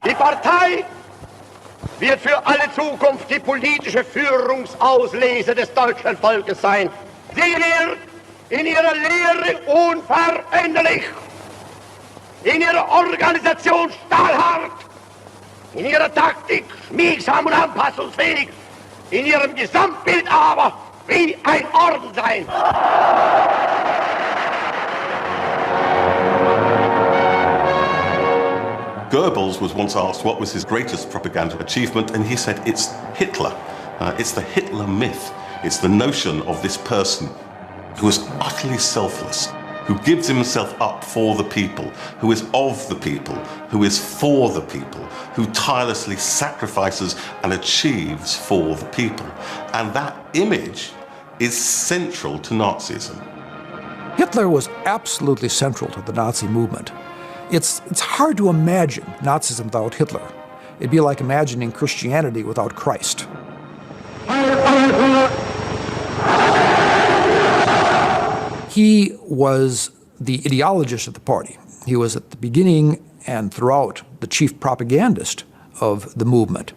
Die Partei wird für alle Zukunft die politische Führungsauslese des deutschen Volkes sein. Sie wird in ihrer Lehre unveränderlich, in ihrer Organisation stahlhart, in ihrer Taktik schmiegsam und anpassungsfähig, in ihrem Gesamtbild aber wie ein Orden sein. Goebbels was once asked what was his greatest propaganda achievement, and he said it's Hitler. It's the Hitler myth. It's the notion of this person who is utterly selfless, who gives himself up for the people, who is of the people, who is for the people, who tirelessly sacrifices and achieves for the people. And that image is central to Nazism. Hitler was absolutely central to the Nazi movement. It's hard to imagine Nazism without Hitler. It'd be like imagining Christianity without Christ. He was the ideologist of the party. He was at the beginning and throughout the chief propagandist of the movement.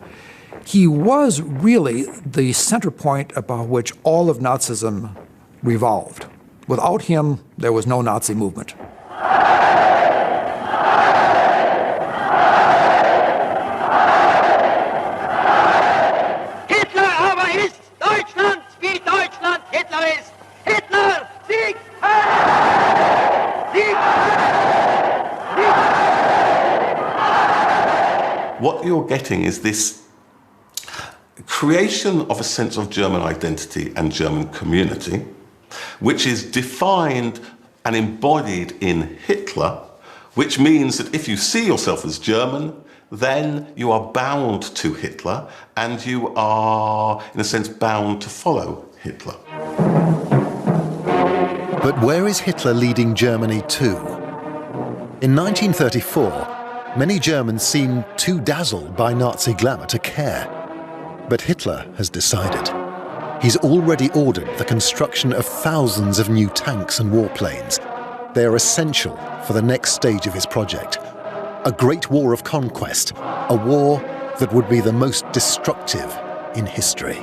He was really the center point about which all of Nazism revolved. Without him, there was no Nazi movement. Hitler aber ist Deutschland, wie Deutschland Hitler ist. Hitler, Sieg! Sieg! What you're getting is this creation of a sense of German identity and German community, which is defined and embodied in Hitler, which means that if you see yourself as German, then you are bound to Hitler and you are, in a sense, bound to follow Hitler. But where is Hitler leading Germany to? In 1934, many Germans seemed too dazzled by Nazi glamour to care. But Hitler has decided. He's already ordered the construction of thousands of new tanks and warplanes. They are essential for the next stage of his project. A great war of conquest, a war that would be the most destructive in history.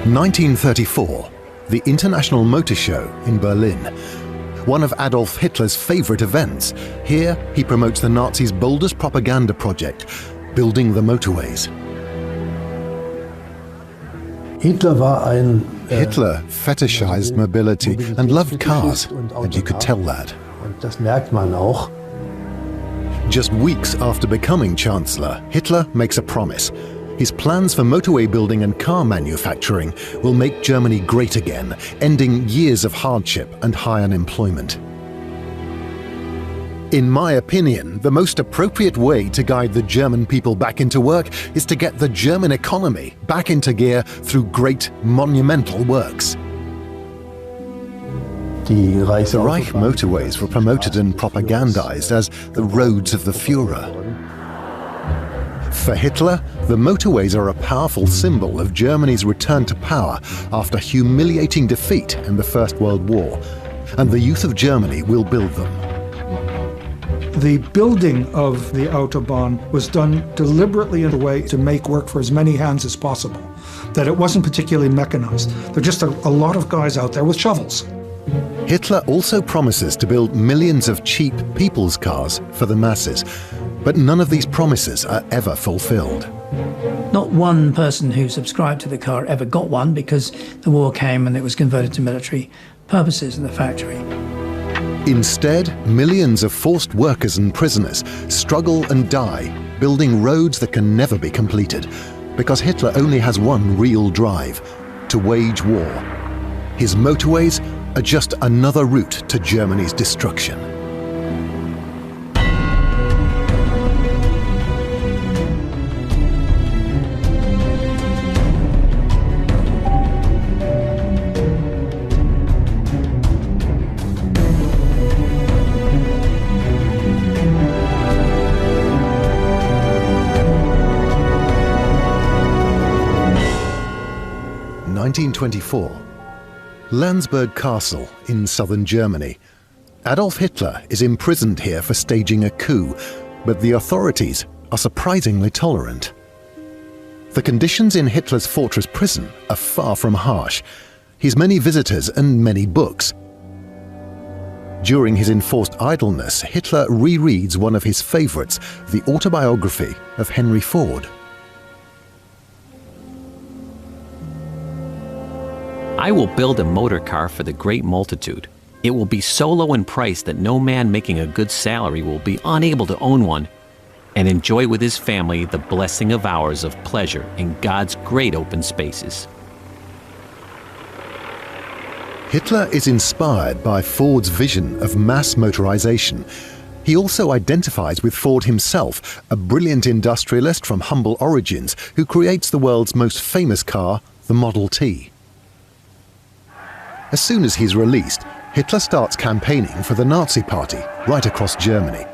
In 1934, the International Motor Show in Berlin. One of Adolf Hitler's favorite events. Here, he promotes the Nazis' boldest propaganda project, building the motorways. Hitler fetishized mobility and loved cars, and you could tell that. Just weeks after becoming Chancellor, Hitler makes a promise. His plans for motorway building and car manufacturing will make Germany great again, ending years of hardship and high unemployment. In my opinion, the most appropriate way to guide the German people back into work is to get the German economy back into gear through great, monumental works. The Reich motorways were promoted and propagandized as the roads of the Führer. For Hitler, the motorways are a powerful symbol of Germany's return to power after humiliating defeat in the First World War, and the youth of Germany will build them. The building of the Autobahn was done deliberately in a way to make work for as many hands as possible, that it wasn't particularly mechanized. There are just a lot of guys out there with shovels. Hitler also promises to build millions of cheap people's cars for the masses, but none of these promises are ever fulfilled. Not one person who subscribed to the car ever got one because the war came and it was converted to military purposes in the factory. Instead, millions of forced workers and prisoners struggle and die, building roads that can never be completed, because Hitler only has one real drive: to wage war. His motorways are just another route to Germany's destruction. In 1924, Landsberg Castle in southern Germany. Adolf Hitler is imprisoned here for staging a coup, but the authorities are surprisingly tolerant. The conditions in Hitler's fortress prison are far from harsh. He has many visitors and many books. During his enforced idleness, Hitler rereads one of his favorites, the autobiography of Henry Ford. I will build a motor car for the great multitude. It will be so low in price that no man making a good salary will be unable to own one and enjoy with his family the blessing of hours of pleasure in God's great open spaces. Hitler is inspired by Ford's vision of mass motorization. He also identifies with Ford himself, a brilliant industrialist from humble origins who creates the world's most famous car, the Model T. As soon as he's released, Hitler starts campaigning for the Nazi Party right across Germany.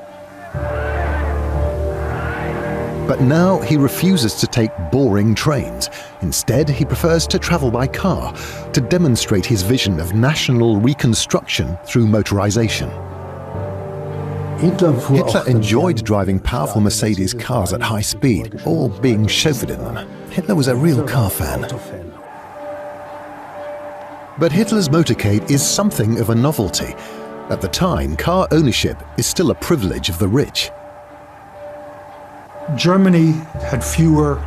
But now he refuses to take boring trains. Instead, he prefers to travel by car to demonstrate his vision of national reconstruction through motorization. Hitler enjoyed driving powerful Mercedes cars at high speed, or being chauffeured in them. Hitler was a real car fan. But Hitler's motorcade is something of a novelty. At the time, car ownership is still a privilege of the rich. Germany had fewer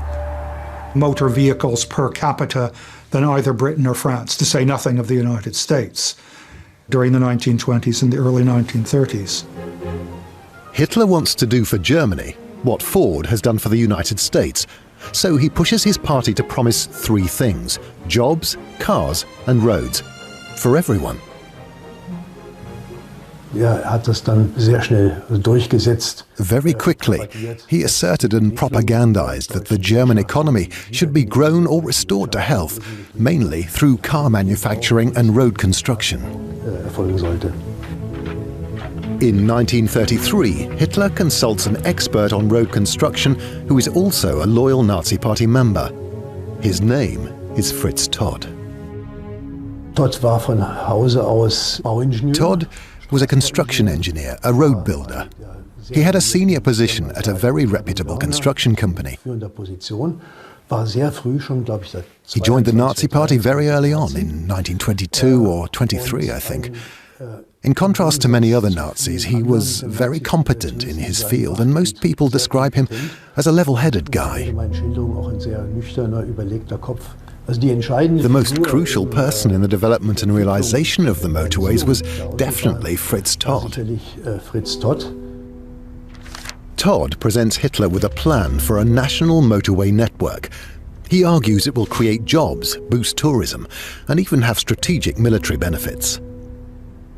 motor vehicles per capita than either Britain or France, to say nothing of the United States, during the 1920s and the early 1930s. Hitler wants to do for Germany what Ford has done for the United States. So he pushes his party to promise three things: jobs, cars and roads. For everyone. Very quickly, he asserted and propagandized that the German economy should be grown or restored to health, mainly through car manufacturing and road construction. In 1933, Hitler consults an expert on road construction who is also a loyal Nazi Party member. His name is Fritz Todt. Todt was a construction engineer, a road builder. He had a senior position at a very reputable construction company. He joined the Nazi Party very early on, in 1922 or 23, I think. In contrast to many other Nazis, he was very competent in his field, and most people describe him as a level-headed guy. The most crucial person in the development and realization of the motorways was definitely Fritz Todt. Todt presents Hitler with a plan for a national motorway network. He argues it will create jobs, boost tourism, and even have strategic military benefits.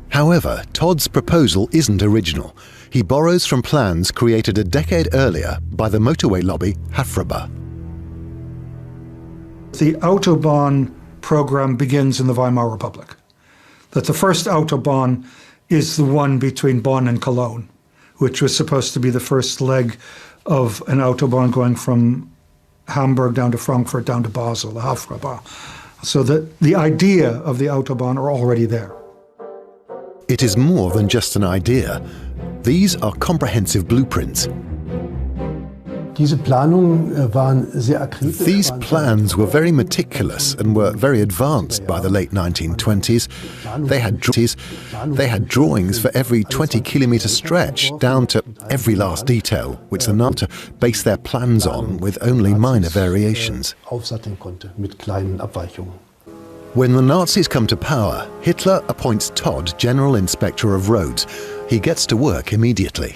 However, Todt's proposal isn't original. He borrows from plans created a decade earlier by the motorway lobby Hafraba. The Autobahn program begins in the Weimar Republic. That the first Autobahn is the one between Bonn and Cologne, which was supposed to be the first leg of an Autobahn going from Hamburg down to Frankfurt, down to Basel, the Hafraba. So that the idea of the Autobahn are already there. It is more than just an idea. These are comprehensive blueprints. These plans were very meticulous and were very advanced by the late 1920s. They had drawings for every 20-kilometer stretch, down to every last detail, which the Nazis based their plans on with only minor variations. When the Nazis come to power, Hitler appoints Todt General Inspector of Roads. He gets to work immediately.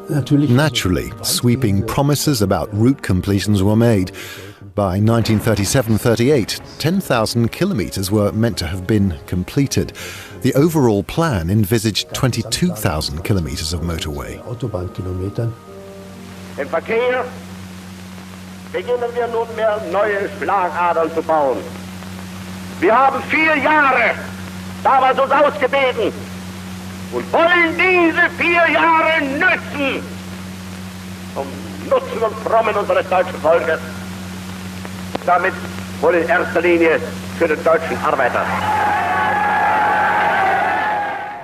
Naturally, sweeping promises about route completions were made. By 1937-38, 10,000 kilometers were meant to have been completed. The overall plan envisaged 22,000 kilometers of motorway. Im Verkehr beginnen wir nunmehr neue Schlagadern zu bauen. Wir haben 4 Jahre damals uns ausgebeten und wollen diese 4 Jahre nützen, zum Nutzen und Frommen unseres deutschen Volkes. Damit wohl in erster Linie für den deutschen Arbeiter.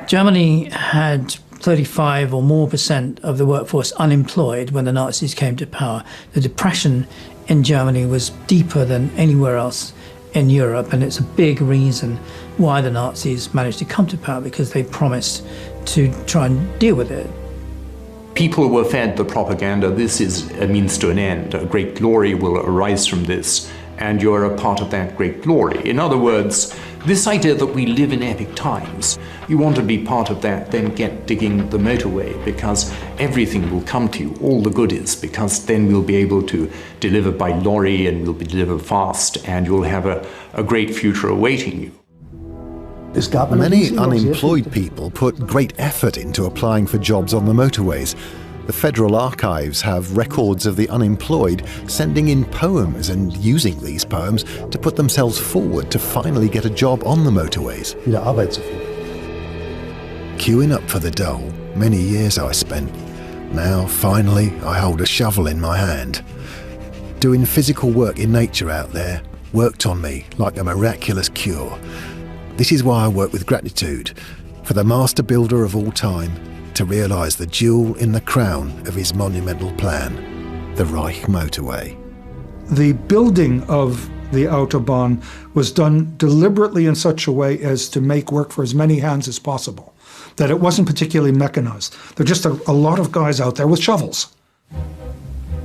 Germany had 35 or more % of the workforce unemployed when the Nazis came to power. The depression in Germany was deeper than anywhere else in Europe, and it's a big reason why the Nazis managed to come to power, because they promised to try and deal with it. People were fed the propaganda, this is a means to an end, a great glory will arise from this, and you're a part of that great glory. In other words, this idea that we live in epic times, you want to be part of that, then get digging the motorway, because everything will come to you, all the goodies, because then we'll be able to deliver by lorry and we'll be delivered fast, and you'll have a great future awaiting you. Many unemployed people put great effort into applying for jobs on the motorways. The Federal Archives have records of the unemployed sending in poems and using these poems to put themselves forward to finally get a job on the motorways. Queuing up for the dole, many years I spent. Now, finally, I hold a shovel in my hand. Doing physical work in nature out there worked on me like a miraculous cure. This is why I work with gratitude for the master builder of all time, to realise the jewel in the crown of his monumental plan, the Reich motorway. The building of the Autobahn was done deliberately in such a way as to make work for as many hands as possible, that it wasn't particularly mechanized. There are just a lot of guys out there with shovels.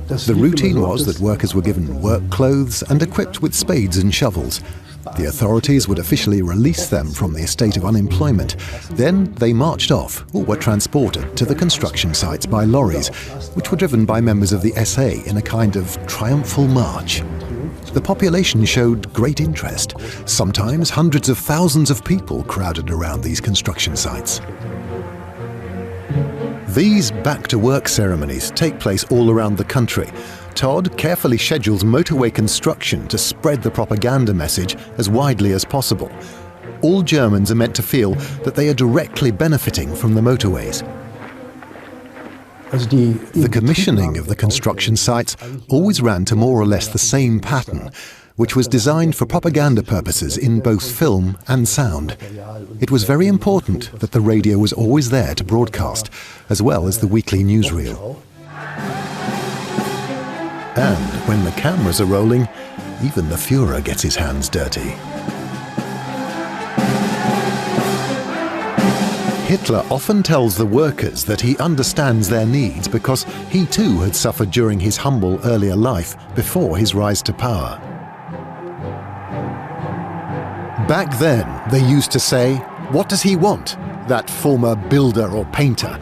The routine was that workers were given work clothes and equipped with spades and shovels. The authorities would officially release them from the estate of unemployment. Then they marched off or were transported to the construction sites by lorries, which were driven by members of the SA in a kind of triumphal march. The population showed great interest. Sometimes hundreds of thousands of people crowded around these construction sites. These back-to-work ceremonies take place all around the country. Todd carefully schedules motorway construction to spread the propaganda message as widely as possible. All Germans are meant to feel that they are directly benefiting from the motorways. The commissioning of the construction sites always ran to more or less the same pattern, which was designed for propaganda purposes in both film and sound. It was very important that the radio was always there to broadcast, as well as the weekly newsreel. And when the cameras are rolling, even the Führer gets his hands dirty. Hitler often tells the workers that he understands their needs because he too had suffered during his humble earlier life before his rise to power. Back then, they used to say, "What does he want, that former builder or painter?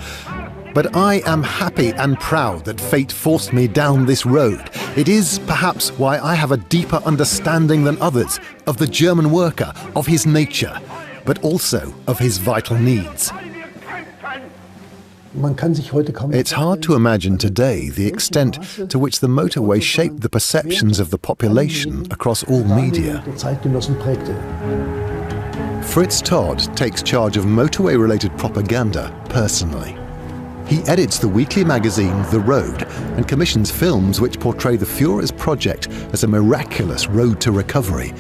But I am happy and proud that fate forced me down this road. It is perhaps why I have a deeper understanding than others of the German worker, of his nature, but also of his vital needs." It's hard to imagine today the extent to which the motorway shaped the perceptions of the population across all media. Fritz Todd takes charge of motorway-related propaganda personally. He edits the weekly magazine The Road and commissions films which portray the Führer's project as a miraculous road to recovery.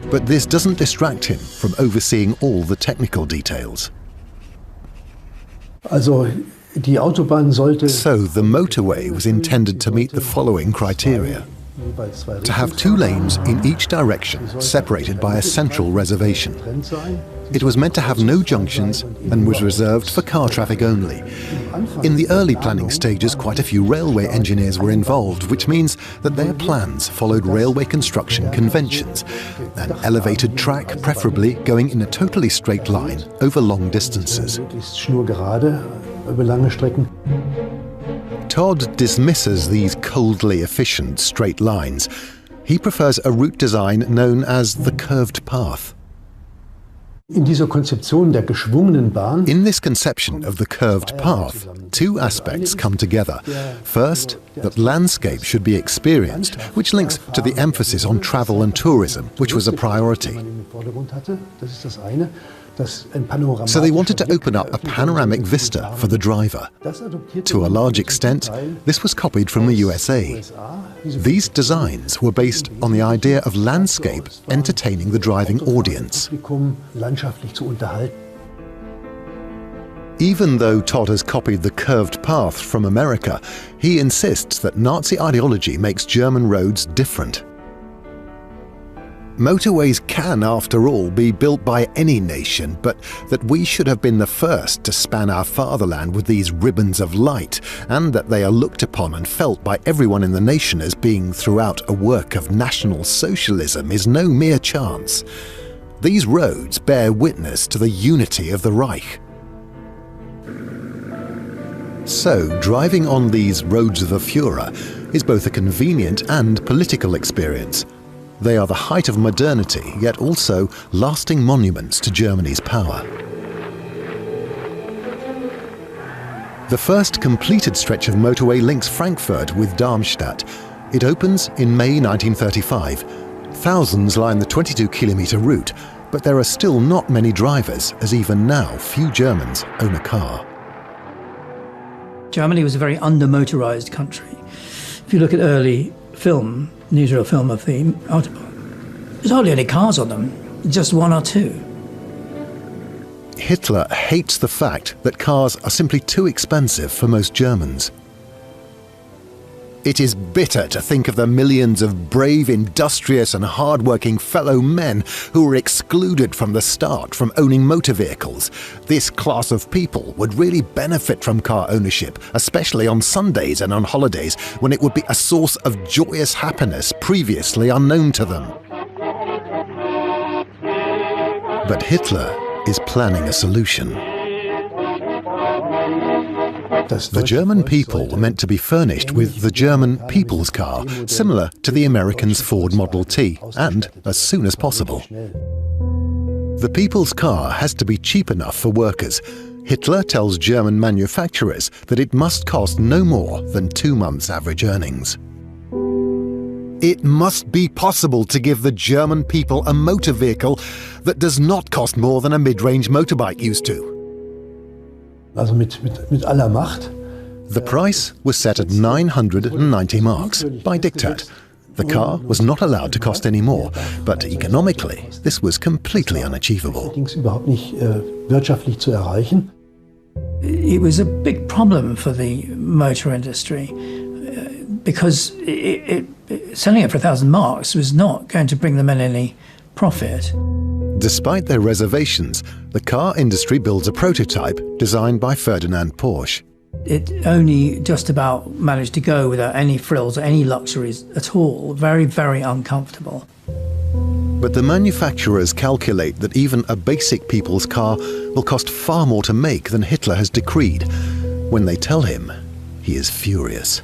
But this doesn't distract him from overseeing all the technical details. So the motorway was intended to meet the following criteria: to have 2 lanes in each direction, separated by a central reservation. It was meant to have no junctions and was reserved for car traffic only. In the early planning stages, quite a few railway engineers were involved, which means that their plans followed railway construction conventions. An elevated track, preferably going in a totally straight line over long distances. Todd dismisses these coldly efficient straight lines. He prefers a route design known as the curved path. In this conception of the curved path, 2 aspects come together. First, that landscape should be experienced, which links to the emphasis on travel and tourism, which was a priority. So they wanted to open up a panoramic vista for the driver. To a large extent, this was copied from the USA. These designs were based on the idea of landscape entertaining the driving audience. Even though Todd has copied the curved path from America, he insists that Nazi ideology makes German roads different. Motorways can, after all, be built by any nation, but that we should have been the first to span our fatherland with these ribbons of light, and that they are looked upon and felt by everyone in the nation as being throughout a work of National Socialism is no mere chance. These roads bear witness to the unity of the Reich. So, driving on these roads of the Führer is both a convenient and political experience. They are the height of modernity, yet also lasting monuments to Germany's power. The first completed stretch of motorway links Frankfurt with Darmstadt. It opens in May 1935. Thousands line the 22-kilometre route, but there are still not many drivers, as even now few Germans own a car. Germany was a very under-motorised country. If you look at early film, newsreel film of the Autobahn, there's hardly any cars on them, just one or two. Hitler hates the fact that cars are simply too expensive for most Germans. It is bitter to think of the millions of brave, industrious and hard-working fellow men who were excluded from the start from owning motor vehicles. This class of people would really benefit from car ownership, especially on Sundays and on holidays, when it would be a source of joyous happiness previously unknown to them. But Hitler is planning a solution. The German people were meant to be furnished with the German people's car, similar to the Americans' Ford Model T, and as soon as possible. The people's car has to be cheap enough for workers. Hitler tells German manufacturers that it must cost no more than 2 months' average earnings. It must be possible to give the German people a motor vehicle that does not cost more than a mid-range motorbike used to. The price was set at 990 marks by diktat. The car was not allowed to cost any more, but economically, this was completely unachievable. It was a big problem for the motor industry because selling it for 1,000 marks was not going to bring them in any profit. Despite their reservations, the car industry builds a prototype designed by Ferdinand Porsche. It only just about managed to go without any frills or any luxuries at all. Very, very uncomfortable. But the manufacturers calculate that even a basic people's car will cost far more to make than Hitler has decreed. When they tell him, he is furious.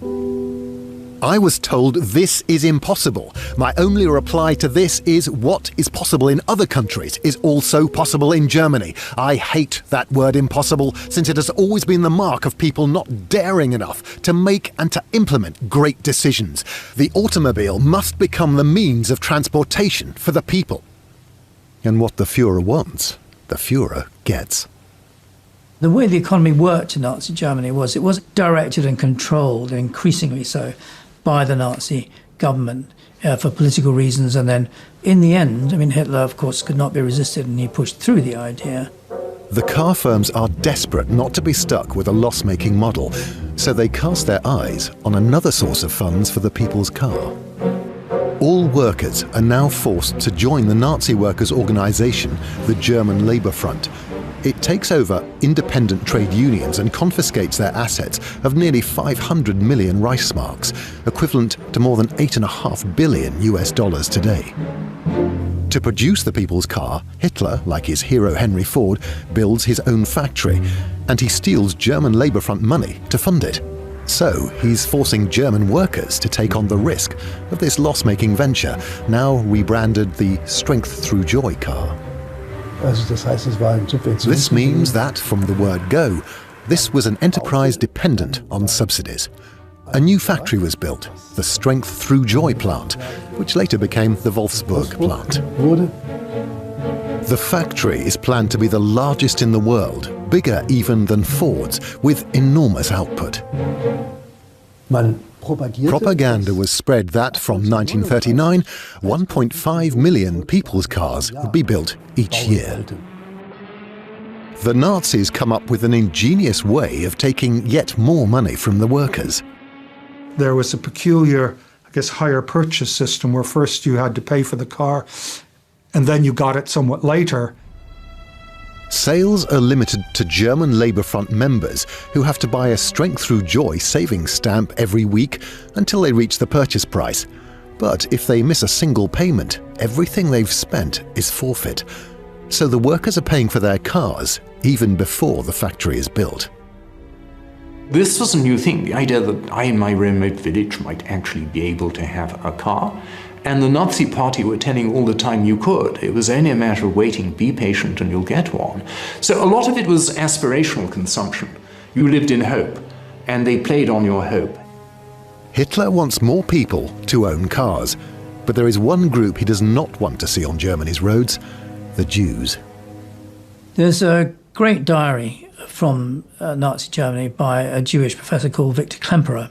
I was told this is impossible. My only reply to this is what is possible in other countries is also possible in Germany. I hate that word impossible, since it has always been the mark of people not daring enough to make and to implement great decisions. The automobile must become the means of transportation for the people. And what the Führer wants, the Führer gets. The way the economy worked in Nazi Germany was it was directed and controlled, and increasingly so, by the Nazi government for political reasons. And then in the end, I mean, Hitler, of course, could not be resisted and he pushed through the idea. The car firms are desperate not to be stuck with a loss-making model, so they cast their eyes on another source of funds for the people's car. All workers are now forced to join the Nazi workers' organization, the German Labour Front. It takes over independent trade unions and confiscates their assets of nearly 500 million Reichsmarks, equivalent to more than $8.5 billion US today. To produce the people's car, Hitler, like his hero Henry Ford, builds his own factory, and he steals German Labour Front money to fund it. So he's forcing German workers to take on the risk of this loss-making venture, now rebranded the Strength Through Joy car. This means that, from the word go, this was an enterprise dependent on subsidies. A new factory was built, the Strength Through Joy plant, which later became the Wolfsburg plant. The factory is planned to be the largest in the world, bigger even than Ford's, with enormous output. Propaganda was spread that from 1939, 1.5 million people's cars would be built each year. The Nazis come up with an ingenious way of taking yet more money from the workers. There was a peculiar, I guess, hire purchase system where first you had to pay for the car and then you got it somewhat later. Sales are limited to German Labour Front members who have to buy a Strength Through Joy savings stamp every week until they reach the purchase price. But if they miss a single payment, everything they've spent is forfeit. So the workers are paying for their cars even before the factory is built. This was a new thing, the idea that I in my remote village might actually be able to have a car. And the Nazi party were telling all the time you could. It was only a matter of waiting, be patient and you'll get one. So a lot of it was aspirational consumption. You lived in hope, and they played on your hope. Hitler wants more people to own cars, but there is one group he does not want to see on Germany's roads: the Jews. There's a great diary from Nazi Germany by a Jewish professor called Victor Klemperer,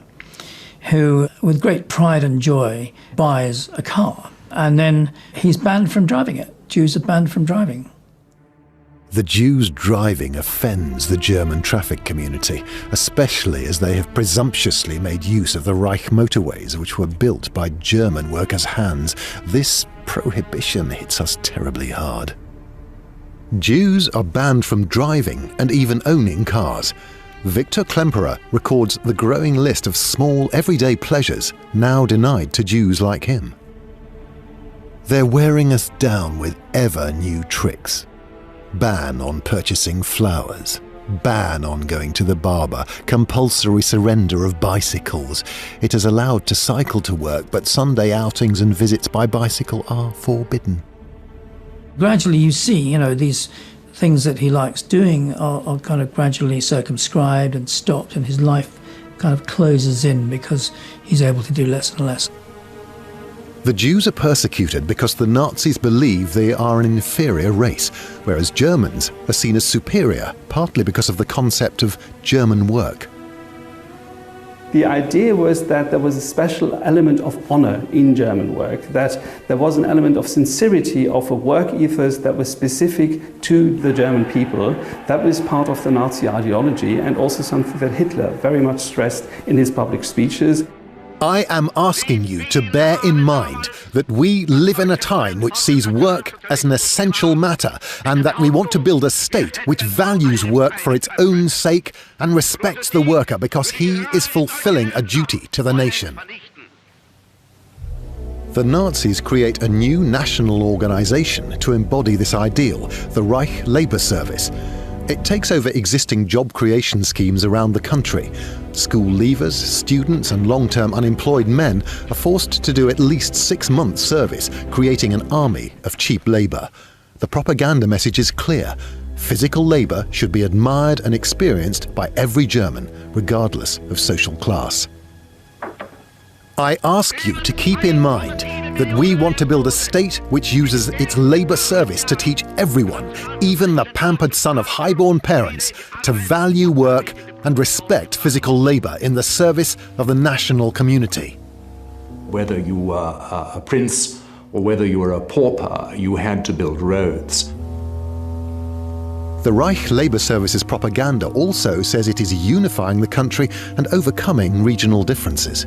who, with great pride and joy, buys a car, and then he's banned from driving it. Jews are banned from driving. The Jews driving offends the German traffic community, especially as they have presumptuously made use of the Reich motorways, which were built by German workers' hands. This prohibition hits us terribly hard. Jews are banned from driving and even owning cars. Victor Klemperer records the growing list of small, everyday pleasures now denied to Jews like him. They're wearing us down with ever new tricks. Ban on purchasing flowers. Ban on going to the barber. Compulsory surrender of bicycles. It is allowed to cycle to work, but Sunday outings and visits by bicycle are forbidden. Gradually you see, these things that he likes doing are kind of gradually circumscribed and stopped, and his life kind of closes in because he's able to do less and less. The Jews are persecuted because the Nazis believe they are an inferior race, whereas Germans are seen as superior, partly because of the concept of German work. The idea was that there was a special element of honor in German work, that there was an element of sincerity, of a work ethos that was specific to the German people. That was part of the Nazi ideology, and also something that Hitler very much stressed in his public speeches. I am asking you to bear in mind that we live in a time which sees work as an essential matter, and that we want to build a state which values work for its own sake and respects the worker because he is fulfilling a duty to the nation. The Nazis create a new national organization to embody this ideal, the Reich Labour Service. It takes over existing job creation schemes around the country. School leavers, students and long-term unemployed men are forced to do at least 6 months' service, creating an army of cheap labour. The propaganda message is clear. Physical labour should be admired and experienced by every German, regardless of social class. I ask you to keep in mind that we want to build a state which uses its labour service to teach everyone, even the pampered son of high-born parents, to value work and respect physical labour in the service of the national community. Whether you were a prince or whether you were a pauper, you had to build roads. The Reich Labour Service's propaganda also says it is unifying the country and overcoming regional differences.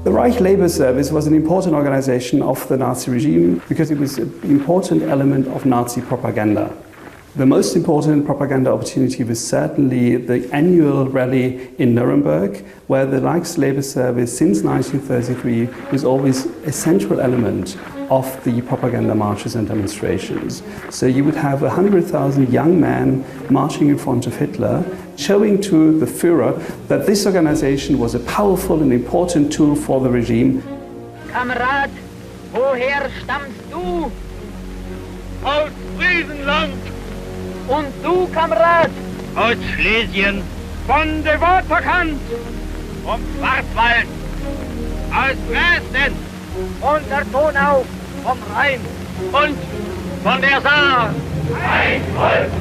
The Reich Labour Service was an important organization of the Nazi regime because it was an important element of Nazi propaganda. The most important propaganda opportunity was certainly the annual rally in Nuremberg, where the Reich Labour Service since 1933 was always a central element of the propaganda marches and demonstrations. So you would have 100,000 young men marching in front of Hitler, showing to the Führer that this organization was a powerful and important tool for the regime. Kamerad, woher stammst du? Aus Friesenland. Und du, Kamerad? Aus Schlesien. Von der Waterkant. Vom Schwarzwald. Aus Dresden. Von der Donau. Vom Rhein. Und von der Saar. Ein Volk.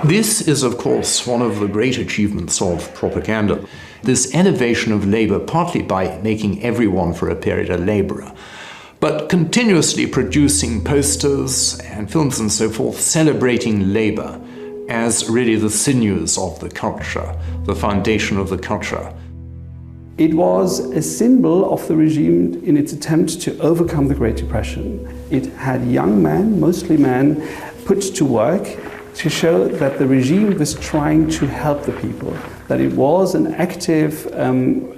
This is, of course, one of the great achievements of propaganda. This elevation of labor, partly by making everyone for a period a laborer, but continuously producing posters and films and so forth, celebrating labor as really the sinews of the culture, the foundation of the culture. It was a symbol of the regime in its attempt to overcome the Great Depression. It had young men, mostly men, put to work to show that the regime was trying to help the people, that it was an active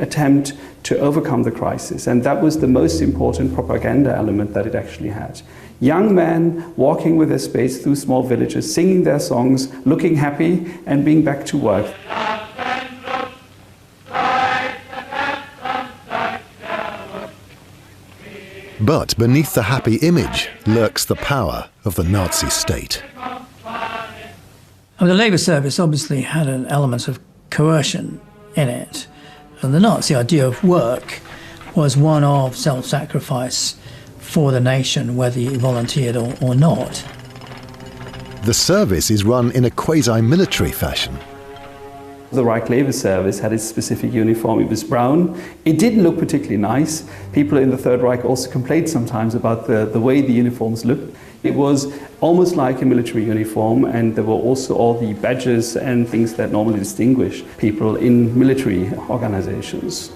attempt to overcome the crisis. And that was the most important propaganda element that it actually had. Young men walking with their spades through small villages, singing their songs, looking happy, and being back to work. But beneath the happy image lurks the power of the Nazi state. The Labour Service obviously had an element of coercion in it. And the Nazi idea of work was one of self-sacrifice for the nation, whether you volunteered or not. The service is run in a quasi-military fashion. The Reich Labour Service had its specific uniform. It was brown. It didn't look particularly nice. People in the Third Reich also complained sometimes about the way the uniforms looked. It was almost like a military uniform, and there were also all the badges and things that normally distinguish people in military organizations.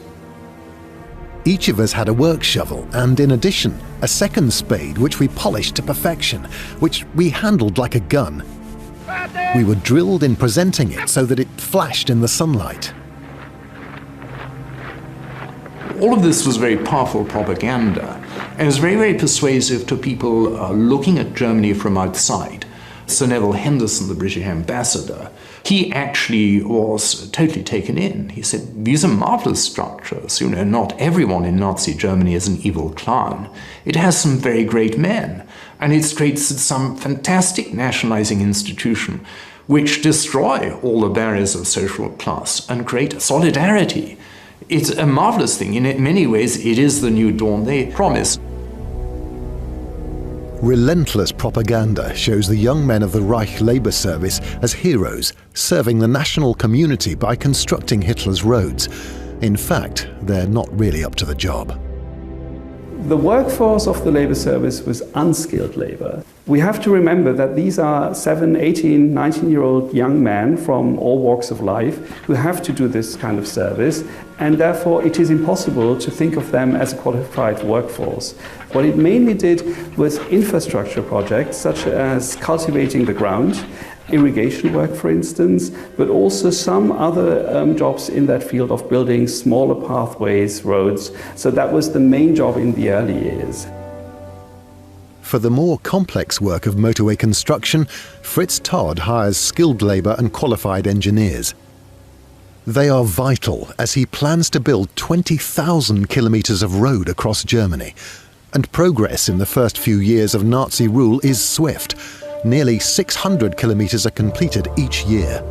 Each of us had a work shovel and, in addition, a second spade which we polished to perfection, which we handled like a gun. We were drilled in presenting it so that it flashed in the sunlight. All of this was very powerful propaganda, and it was very, very persuasive to people looking at Germany from outside. Sir Neville Henderson, the British ambassador, he actually was totally taken in. He said, these are marvelous structures. You know, not everyone in Nazi Germany is an evil clown. It has some very great men, and it's created some fantastic nationalizing institution which destroy all the barriers of social class and create solidarity. It's a marvelous thing. In many ways, it is the new dawn they promise. Relentless propaganda shows the young men of the Reich Labour Service as heroes, serving the national community by constructing Hitler's roads. In fact, they're not really up to the job. The workforce of the Labour Service was unskilled labour. We have to remember that these are 7, 18, 19-year-old young men from all walks of life who have to do this kind of service, and therefore it is impossible to think of them as a qualified workforce. What it mainly did was infrastructure projects such as cultivating the ground, irrigation work, for instance, but also some other jobs in that field of building smaller pathways, roads. So that was the main job in the early years. For the more complex work of motorway construction, Fritz Todd hires skilled labour and qualified engineers. They are vital as he plans to build 20,000 kilometres of road across Germany. And progress in the first few years of Nazi rule is swift. Nearly 600 kilometres are completed each year.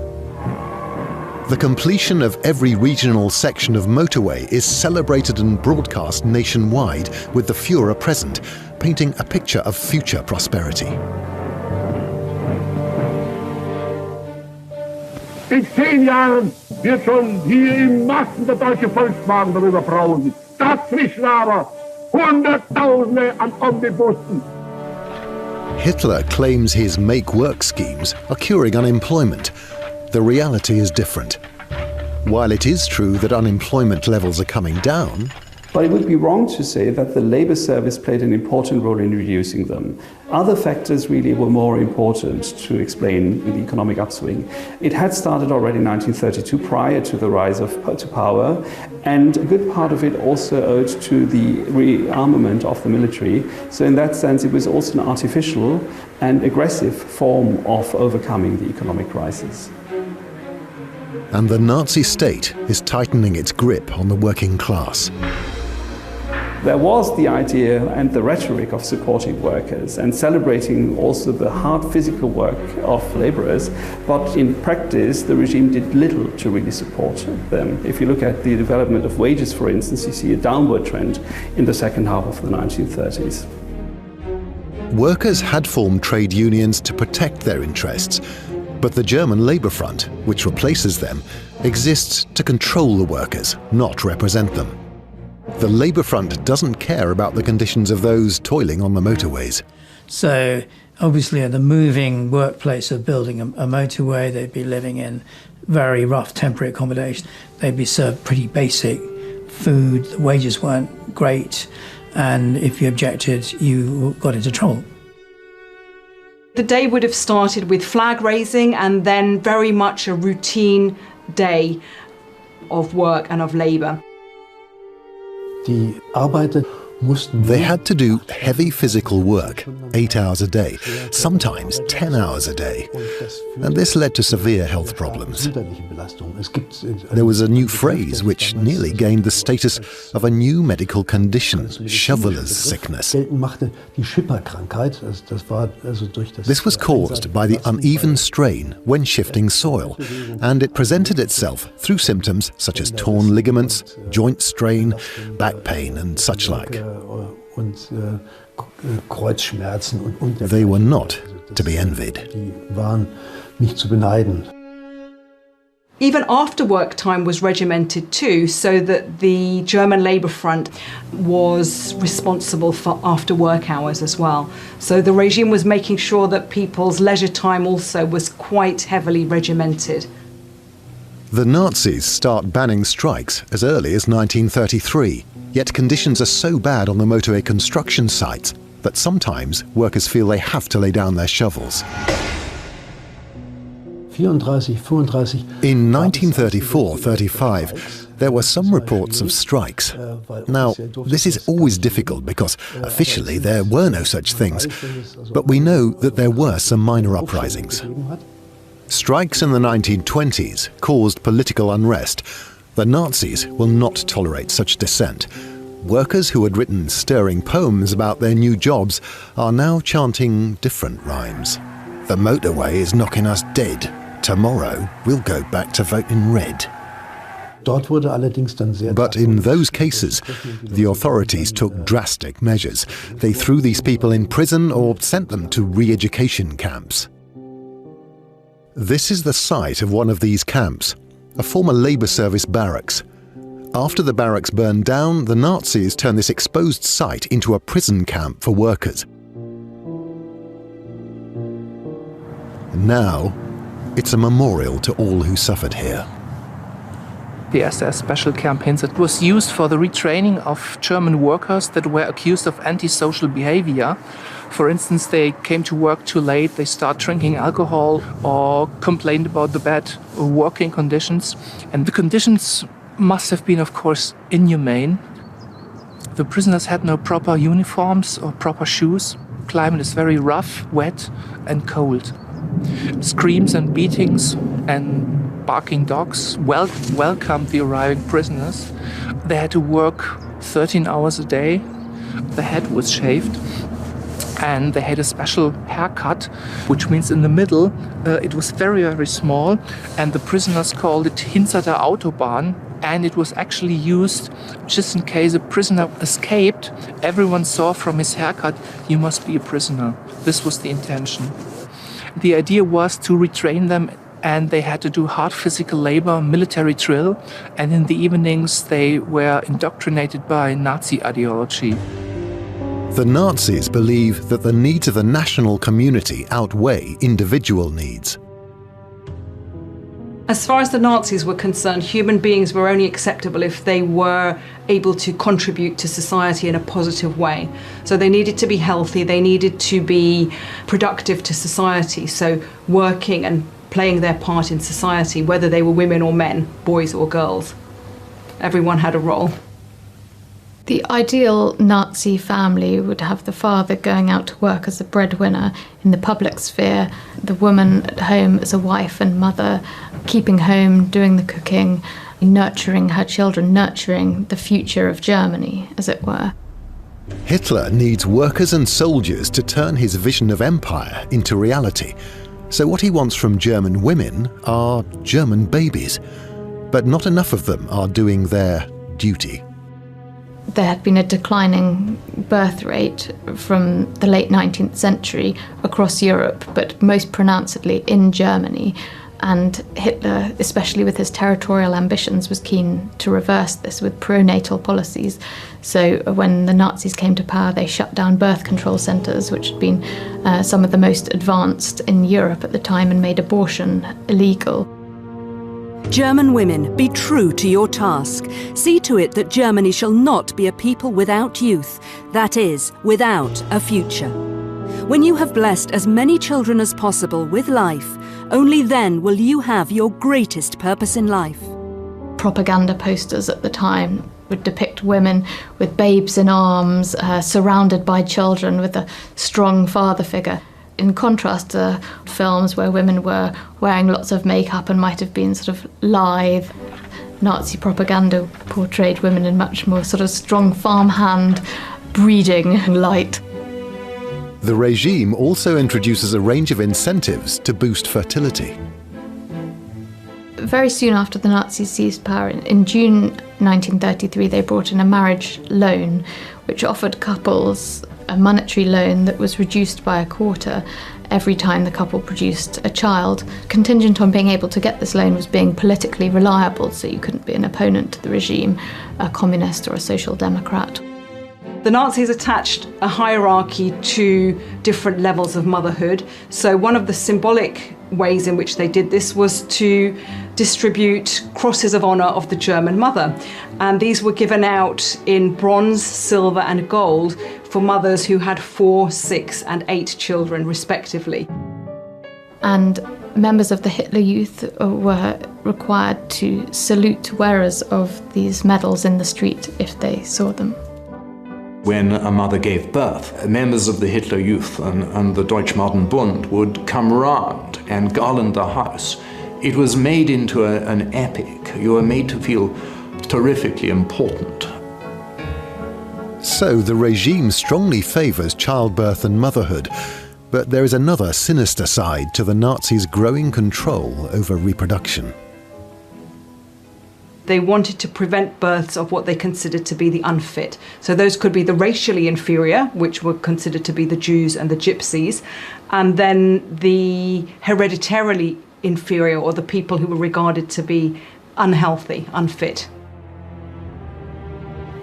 The completion of every regional section of motorway is celebrated and broadcast nationwide with the Führer present, painting a picture of future prosperity. In 10 Jahren wird schon hier in Massen der deutsche Volkswagen darüber brausen. Dazwischen aber Hunderttausende an Omnibussen. Hitler claims his make-work schemes are curing unemployment. The reality is different. While it is true that unemployment levels are coming down, but it would be wrong to say that the Labour Service played an important role in reducing them. Other factors really were more important to explain the economic upswing. It had started already in 1932, prior to the rise to power, and a good part of it also owed to the rearmament of the military. So in that sense, it was also an artificial and aggressive form of overcoming the economic crisis. And the Nazi state is tightening its grip on the working class. There was the idea and the rhetoric of supporting workers and celebrating also the hard physical work of laborers, but in practice the regime did little to really support them. If you look at the development of wages, for instance, you see a downward trend in the second half of the 1930s. Workers had formed trade unions to protect their interests, but the German Labour Front, which replaces them, exists to control the workers, not represent them. The Labour Front doesn't care about the conditions of those toiling on the motorways. So obviously at the moving workplace of building a motorway, they'd be living in very rough temporary accommodation. They'd be served pretty basic food, the wages weren't great, and if you objected, you got into trouble. The day would have started with flag raising and then very much a routine day of work and of labour. They had to do heavy physical work, 8 hours a day, sometimes 10 hours a day. And this led to severe health problems. There was a new phrase which nearly gained the status of a new medical condition, shoveler's sickness. This was caused by the uneven strain when shifting soil, and it presented itself through symptoms such as torn ligaments, joint strain, back pain and such like. They were not to be envied. Even after work time was regimented too, so that the German Labour Front was responsible for after work hours as well. So the regime was making sure that people's leisure time also was quite heavily regimented. The Nazis start banning strikes as early as 1933, yet conditions are so bad on the motorway construction sites that sometimes workers feel they have to lay down their shovels. In 1934-35, there were some reports of strikes. Now, this is always difficult because officially there were no such things, but we know that there were some minor uprisings. Strikes in the 1920s caused political unrest. The Nazis will not tolerate such dissent. Workers who had written stirring poems about their new jobs are now chanting different rhymes. The motorway is knocking us dead. Tomorrow we'll go back to voting red. But in those cases, the authorities took drastic measures. They threw these people in prison or sent them to re-education camps. This is the site of one of these camps, a former Labour Service barracks. After the barracks burned down, the Nazis turned this exposed site into a prison camp for workers. Now, it's a memorial to all who suffered here. The SS special camp Hinset was used for the retraining of German workers that were accused of antisocial behavior. For instance, they came to work too late, they start drinking alcohol or complained about the bad working conditions. And the conditions must have been, of course, inhumane. The prisoners had no proper uniforms or proper shoes. Climate is very rough, wet and cold. Screams and beatings and barking dogs welcomed the arriving prisoners. They had to work 13 hours a day. The head was shaved. And they had a special haircut, which means in the middle it was very, very small, and the prisoners called it Hinseter Autobahn, and it was actually used just in case a prisoner escaped. Everyone saw from his haircut, you must be a prisoner. This was the intention. The idea was to retrain them, and they had to do hard physical labor, military drill, and in the evenings they were indoctrinated by Nazi ideology. The Nazis believe that the needs of the national community outweigh individual needs. As far as the Nazis were concerned, human beings were only acceptable if they were able to contribute to society in a positive way. So they needed to be healthy, they needed to be productive to society, so working and playing their part in society, whether they were women or men, boys or girls. Everyone had a role. The ideal Nazi family would have the father going out to work as a breadwinner in the public sphere, the woman at home as a wife and mother, keeping home, doing the cooking, nurturing her children, nurturing the future of Germany, as it were. Hitler needs workers and soldiers to turn his vision of empire into reality. So what he wants from German women are German babies. But not enough of them are doing their duty. There had been a declining birth rate from the late 19th century across Europe, but most pronouncedly in Germany. And Hitler, especially with his territorial ambitions, was keen to reverse this with pro-natal policies. So when the Nazis came to power, they shut down birth control centres, which had been some of the most advanced in Europe at the time, and made abortion illegal. German women, be true to your task. See to it that Germany shall not be a people without youth, that is, without a future. When you have blessed as many children as possible with life, only then will you have your greatest purpose in life. Propaganda posters at the time would depict women with babes in arms, surrounded by children with a strong father figure. In contrast to films where women were wearing lots of makeup and might have been sort of lithe, Nazi propaganda portrayed women in much more sort of strong farmhand, breeding light. The regime also introduces a range of incentives to boost fertility. Very soon after the Nazis seized power, in June 1933, they brought in a marriage loan, which offered couples a monetary loan that was reduced by a quarter every time the couple produced a child. Contingent on being able to get this loan was being politically reliable, so you couldn't be an opponent to the regime, a communist or a social democrat. The Nazis attached a hierarchy to different levels of motherhood. So one of the symbolic ways in which they did this was to distribute crosses of honour of the German mother. And these were given out in bronze, silver and gold for mothers who had 4, 6 and 8 children respectively. And members of the Hitler Youth were required to salute wearers of these medals in the street if they saw them. When a mother gave birth, members of the Hitler Youth and the Deutsche Bund would come round and garland the house. It was made into an epic. You were made to feel terrifically important. So the regime strongly favours childbirth and motherhood, but there is another sinister side to the Nazis' growing control over reproduction. They wanted to prevent births of what they considered to be the unfit. So those could be the racially inferior, which were considered to be the Jews and the Gypsies, and then the hereditarily inferior, or the people who were regarded to be unhealthy, unfit.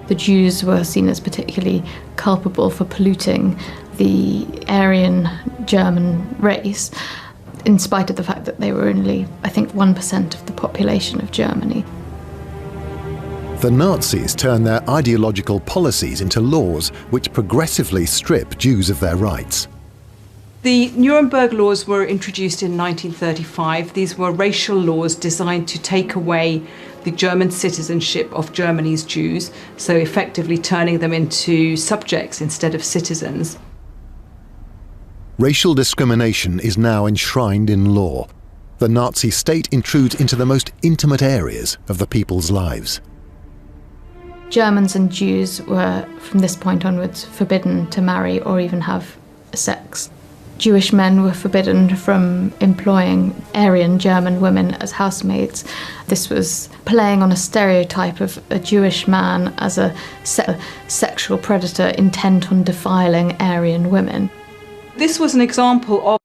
The Jews were seen as particularly culpable for polluting the Aryan German race, in spite of the fact that they were only, I think, 1% of the population of Germany. The Nazis turned their ideological policies into laws which progressively strip Jews of their rights. The Nuremberg laws were introduced in 1935. These were racial laws designed to take away the German citizenship of Germany's Jews, so effectively turning them into subjects instead of citizens. Racial discrimination is now enshrined in law. The Nazi state intrudes into the most intimate areas of the people's lives. Germans and Jews were, from this point onwards, forbidden to marry or even have sex. Jewish men were forbidden from employing Aryan German women as housemaids. This was playing on a stereotype of a Jewish man as a sexual predator intent on defiling Aryan women. This was an example of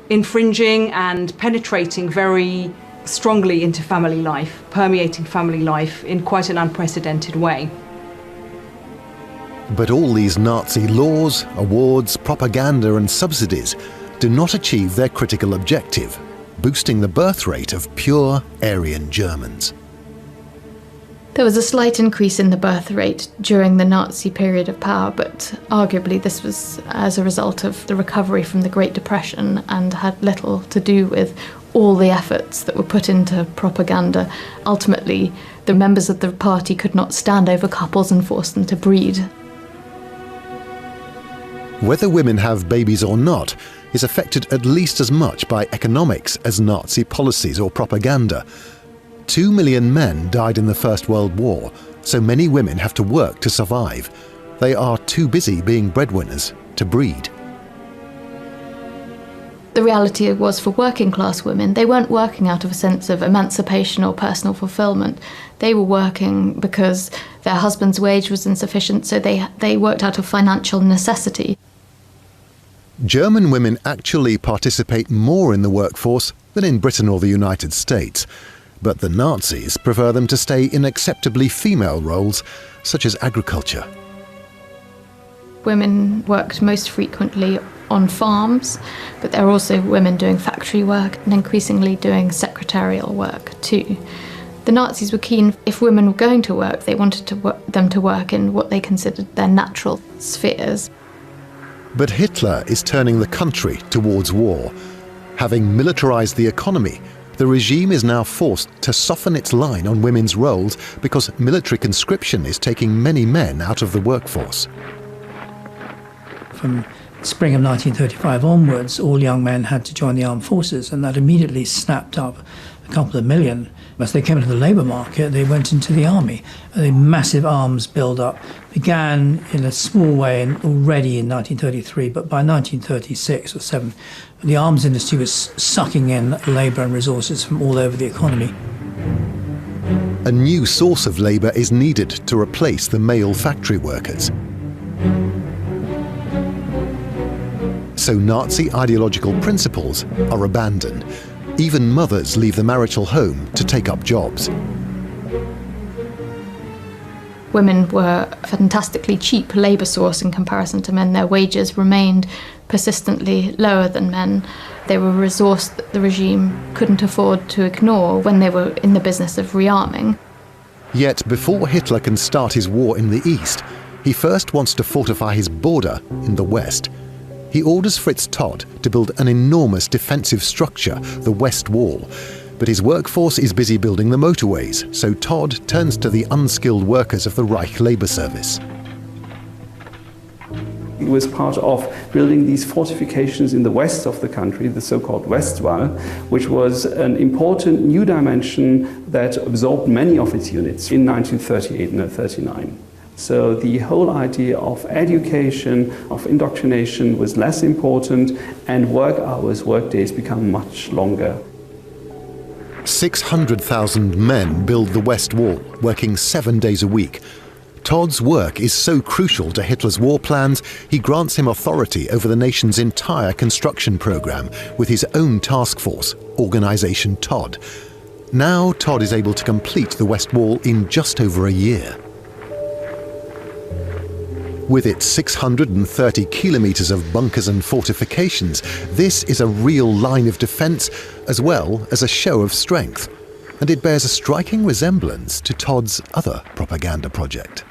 infringing and penetrating very strongly into family life, permeating family life in quite an unprecedented way. But all these Nazi laws, awards, propaganda and subsidies do not achieve their critical objective, boosting the birth rate of pure Aryan Germans. There was a slight increase in the birth rate during the Nazi period of power, but arguably this was as a result of the recovery from the Great Depression and had little to do with all the efforts that were put into propaganda. Ultimately, the members of the party could not stand over couples and force them to breed. Whether women have babies or not is affected at least as much by economics as Nazi policies or propaganda. 2 million men died in the First World War, so many women have to work to survive. They are too busy being breadwinners to breed. The reality was for working class women, they weren't working out of a sense of emancipation or personal fulfillment. They were working because their husband's wage was insufficient, so they worked out of financial necessity. German women actually participate more in the workforce than in Britain or the United States. But the Nazis prefer them to stay in acceptably female roles, such as agriculture. Women worked most frequently on farms, but there are also women doing factory work and increasingly doing secretarial work too. The Nazis were keen, if women were going to work, they wanted them to work in what they considered their natural spheres. But Hitler is turning the country towards war. Having militarized the economy, the regime is now forced to soften its line on women's roles because military conscription is taking many men out of the workforce. From spring of 1935 onwards, all young men had to join the armed forces, and that immediately snapped up a couple of million. As they came into the labour market, they went into the army. The massive arms build-up began in a small way already in 1933, but by 1936 or 7, the arms industry was sucking in labour and resources from all over the economy. A new source of labour is needed to replace the male factory workers. So Nazi ideological principles are abandoned. Even mothers leave the marital home to take up jobs. Women were a fantastically cheap labour source in comparison to men. Their wages remained persistently lower than men. They were a resource that the regime couldn't afford to ignore when they were in the business of rearming. Yet before Hitler can start his war in the east, he first wants to fortify his border in the west. He orders Fritz Todt to build an enormous defensive structure, the West Wall. But his workforce is busy building the motorways, so Todt turns to the unskilled workers of the Reich Labour Service. He was part of building these fortifications in the west of the country, the so-called Westwall, which was an important new dimension that absorbed many of its units in 1938 and 1939. So the whole idea of education, of indoctrination was less important, and work hours, work days become much longer. 600,000 men build the West Wall, working 7 days a week. Todt's work is so crucial to Hitler's war plans, he grants him authority over the nation's entire construction program with his own task force, Organisation Todt. Now Todt is able to complete the West Wall in just over a year. With its 630 kilometres of bunkers and fortifications, this is a real line of defence as well as a show of strength. And it bears a striking resemblance to Todt's other propaganda project.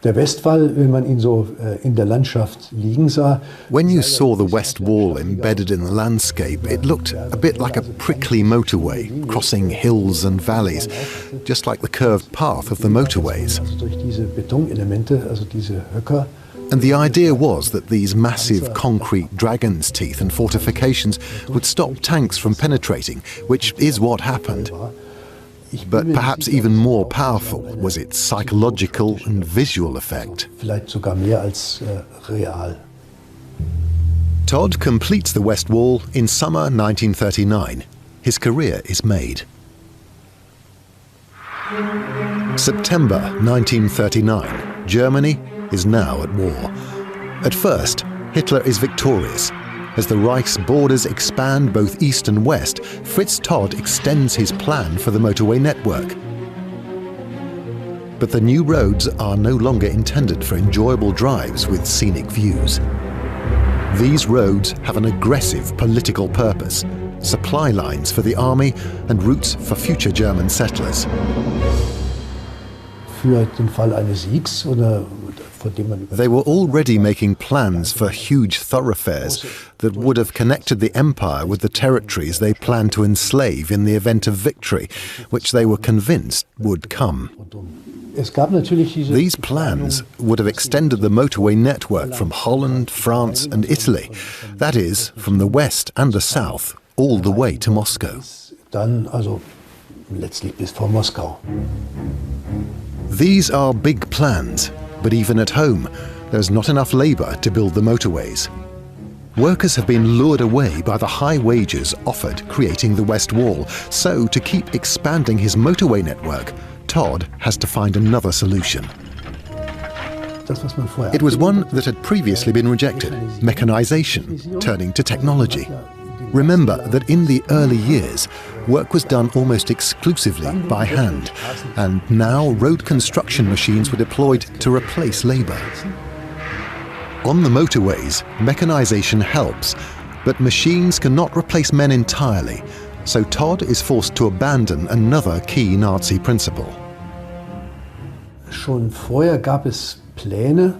Der Westwall, wenn man ihn so in der Landschaft liegen sah. When you saw the West Wall embedded in the landscape, it looked a bit like a prickly motorway, crossing hills and valleys, just like the curved path of the motorways. Durch diese Betonelemente, also diese Höcker. And the idea was that these massive concrete dragon's teeth and fortifications would stop tanks from penetrating, which is what happened. But perhaps even more powerful was its psychological and visual effect. Vielleicht sogar mehr als real. Todt completes the West Wall in summer 1939. His career is made. September 1939. Germany is now at war. At first, Hitler is victorious. As the Reich's borders expand both east and west, Fritz Todt extends his plan for the motorway network. But the new roads are no longer intended for enjoyable drives with scenic views. These roads have an aggressive political purpose, supply lines for the army and routes for future German settlers. Für den Fall eines Siegs oder They were already making plans for huge thoroughfares that would have connected the empire with the territories they planned to enslave in the event of victory, which they were convinced would come. These plans would have extended the motorway network from Holland, France and Italy, that is, from the west and the south, all the way to Moscow. Dann also letztlich bis vor Moskau. These are big plans. But even at home, there's not enough labour to build the motorways. workers have been lured away by the high wages offered creating the West Wall. So, to keep expanding his motorway network, Todd has to find another solution. It was one that had previously been rejected: mechanization, turning to technology. Remember that in the early years, work was done almost exclusively by hand, and now road construction machines were deployed to replace labour. On the motorways, mechanization helps, but machines cannot replace men entirely, so Todd is forced to abandon another key Nazi principle. Schon vorher gab es Pläne.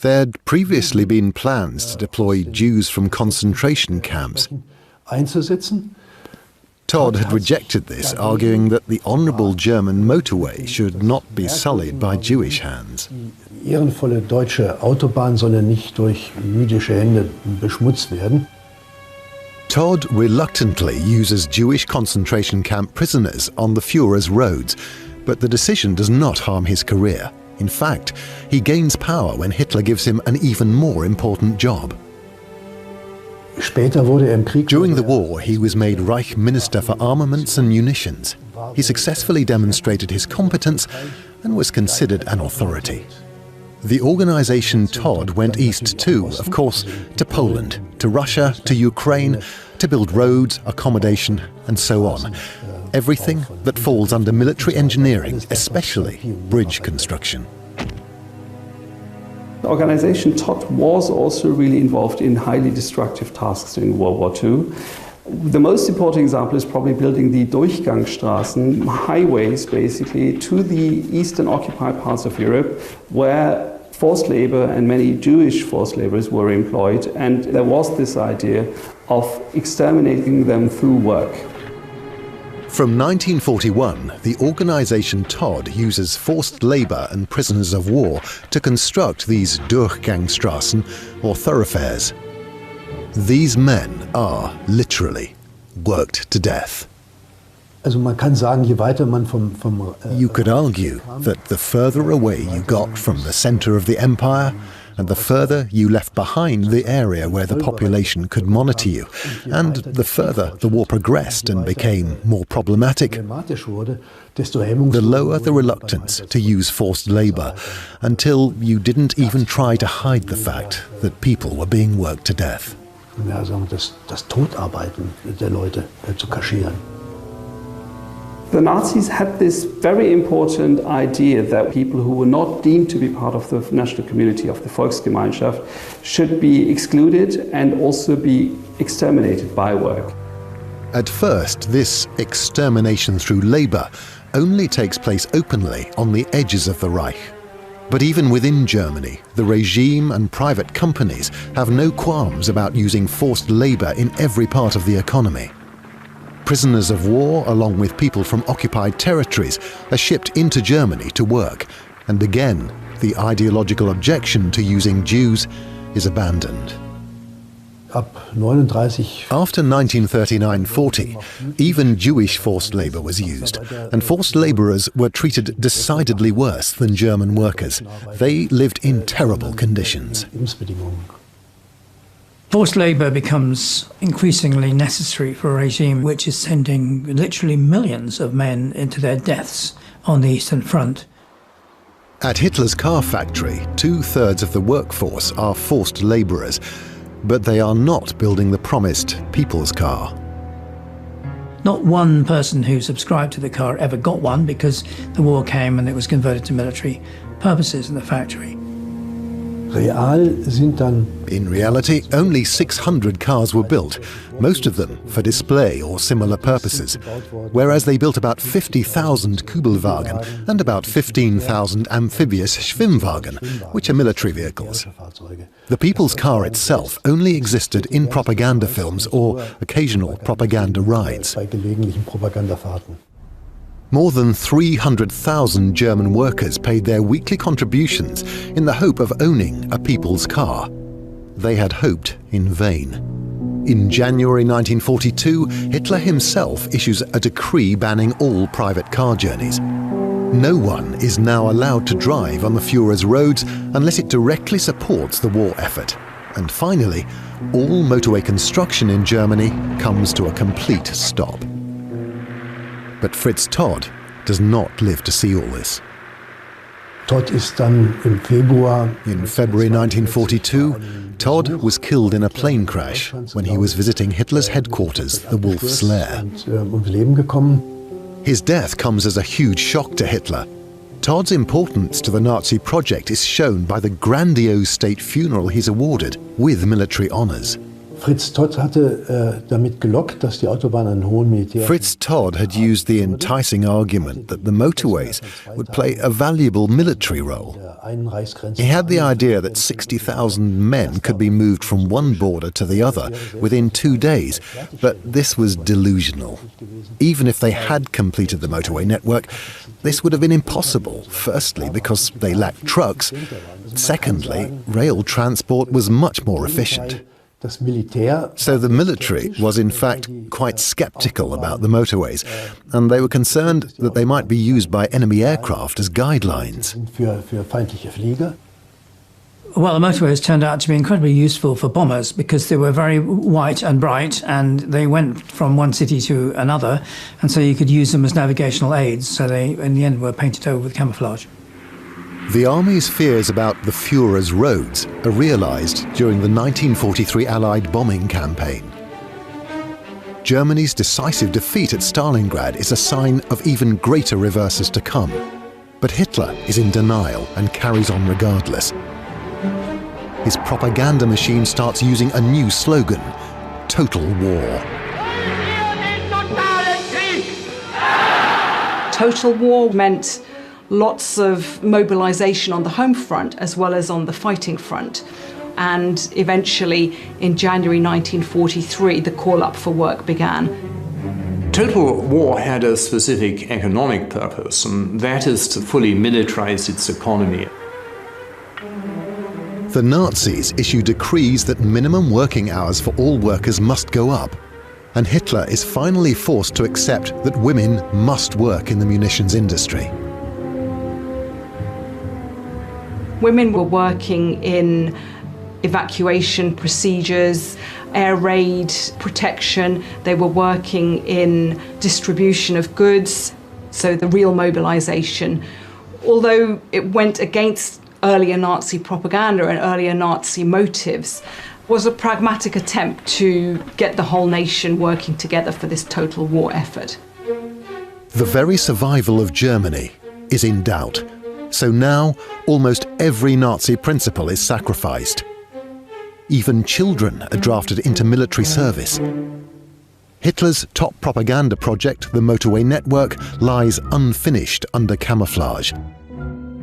There'd previously been plans to deploy Jews from concentration camps. Einzusetzen. Todd had rejected this, arguing that the honourable German motorway should not be sullied by Jewish hands. Die ehrenvolle deutsche Autobahn solle nicht durch jüdische Hände beschmutzt werden. Todd reluctantly uses Jewish concentration camp prisoners on the Führer's roads, but the decision does not harm his career. In fact, he gains power when Hitler gives him an even more important job. During the war, he was made Reich Minister for Armaments and Munitions. He successfully demonstrated his competence and was considered an authority. The organisation Todd went east too, of course, to Poland, to Russia, to Ukraine, to build roads, accommodation, and so on. Everything that falls under military engineering, especially bridge construction. The organization Todd was also really involved in highly destructive tasks during World War II. The most important example is probably building the Durchgangsstraßen, highways basically, to the eastern occupied parts of Europe, where forced labor and many Jewish forced laborers were employed, and there was this idea of exterminating them through work. From 1941, the organisation Todd uses forced labour and prisoners of war to construct these Durchgangsstraßen, or thoroughfares. These men are, literally, worked to death. Also man kann sagen, je weiter man vom You could argue that the further away you got from the centre of the empire, and the further you left behind the area where the population could monitor you, and the further the war progressed and became more problematic, the lower the reluctance to use forced labour, until you didn't even try to hide the fact that people were being worked to death. Das Todarbeiten der Leute zu kaschieren. The Nazis had this very important idea that people who were not deemed to be part of the national community, of the Volksgemeinschaft, should be excluded and also be exterminated by work. At first, this extermination through labour only takes place openly on the edges of the Reich. But even within Germany, the regime and private companies have no qualms about using forced labour in every part of the economy. Prisoners of war, along with people from occupied territories, are shipped into Germany to work, and again, the ideological objection to using Jews is abandoned. After 1939-40, even Jewish forced labour was used, and forced labourers were treated decidedly worse than German workers. They lived in terrible conditions. Forced labour becomes increasingly necessary for a regime which is sending literally millions of men into their deaths on the Eastern Front. At Hitler's car factory, 2/3 of the workforce are forced labourers, but they are not building the promised people's car. Not one person who subscribed to the car ever got one, because the war came and it was converted to military purposes in the factory. In reality, only 600 cars were built, most of them for display or similar purposes, whereas they built about 50,000 Kübelwagen and about 15,000 amphibious Schwimmwagen, which are military vehicles. The people's car itself only existed in propaganda films or occasional propaganda rides. More than 300,000 German workers paid their weekly contributions in the hope of owning a people's car. They had hoped in vain. In January 1942, Hitler himself issues a decree banning all private car journeys. No one is now allowed to drive on the Führer's roads unless it directly supports the war effort. And finally, all motorway construction in Germany comes to a complete stop. But Fritz Todt does not live to see all this. In February 1942, Todt was killed in a plane crash when he was visiting Hitler's headquarters, the Wolf's Lair. His death comes as a huge shock to Hitler. Todt's importance to the Nazi project is shown by the grandiose state funeral he's awarded with military honors. Fritz Todt had used the enticing argument that the motorways would play a valuable military role. He had the idea that 60,000 men could be moved from one border to the other within 2 days, but this was delusional. Even if they had completed the motorway network, this would have been impossible, firstly because they lacked trucks, secondly, rail transport was much more efficient. So the military was in fact quite sceptical about the motorways, and they were concerned that they might be used by enemy aircraft as guidelines. Well, the motorways turned out to be incredibly useful for bombers because they were very white and bright, and they went from one city to another, and so you could use them as navigational aids, so they in the end were painted over with camouflage. The army's fears about the Führer's roads are realized during the 1943 Allied bombing campaign. Germany's decisive defeat at Stalingrad is a sign of even greater reverses to come. But Hitler is in denial and carries on regardless. His propaganda machine starts using a new slogan, Total War. Total war meant lots of mobilization on the home front as well as on the fighting front. And eventually, in January 1943, the call-up for work began. Total war had a specific economic purpose, and that is to fully militarize its economy. The Nazis issue decrees that minimum working hours for all workers must go up, and Hitler is finally forced to accept that women must work in the munitions industry. Women were working in evacuation procedures, air raid protection. They were working in distribution of goods, so the real mobilization. Although it went against earlier Nazi propaganda and earlier Nazi motives, was a pragmatic attempt to get the whole nation working together for this total war effort. The very survival of Germany is in doubt. So now, almost every Nazi principle is sacrificed. Even children are drafted into military service. Hitler's top propaganda project, the motorway network, lies unfinished under camouflage.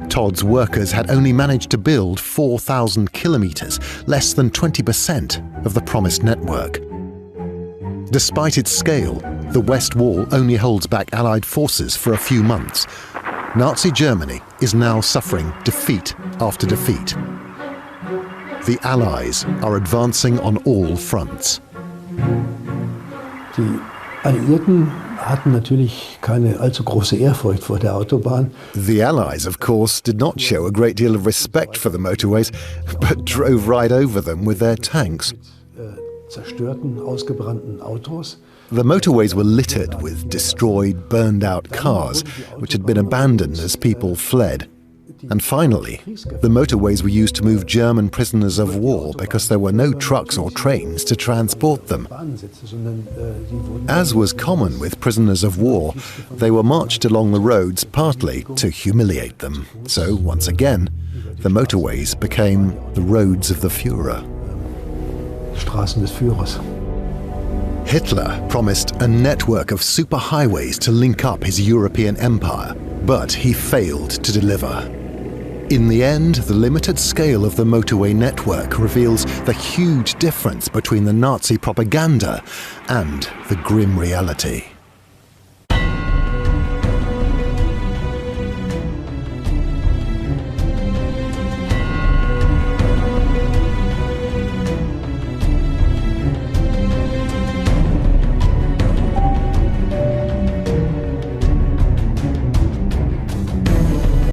Todt's workers had only managed to build 4,000 kilometers, less than 20% of the promised network. Despite its scale, the West Wall only holds back Allied forces for a few months. Nazi Germany is now suffering defeat after defeat. The Allies are advancing on all fronts. Die Alliierten hatten natürlich keine allzu große Ehrfurcht vor der Autobahn. The Allies, of course, did not show a great deal of respect for the motorways, but drove right over them with their tanks. Zerstörten, ausgebrannten Autos. The motorways were littered with destroyed, burned-out cars, which had been abandoned as people fled. And finally, the motorways were used to move German prisoners of war because there were no trucks or trains to transport them. As was common with prisoners of war, they were marched along the roads partly to humiliate them. So, once again, the motorways became the roads of the Führer. Straßen des Führers. Hitler promised a network of superhighways to link up his European empire, but he failed to deliver. In the end, the limited scale of the motorway network reveals the huge difference between the Nazi propaganda and the grim reality.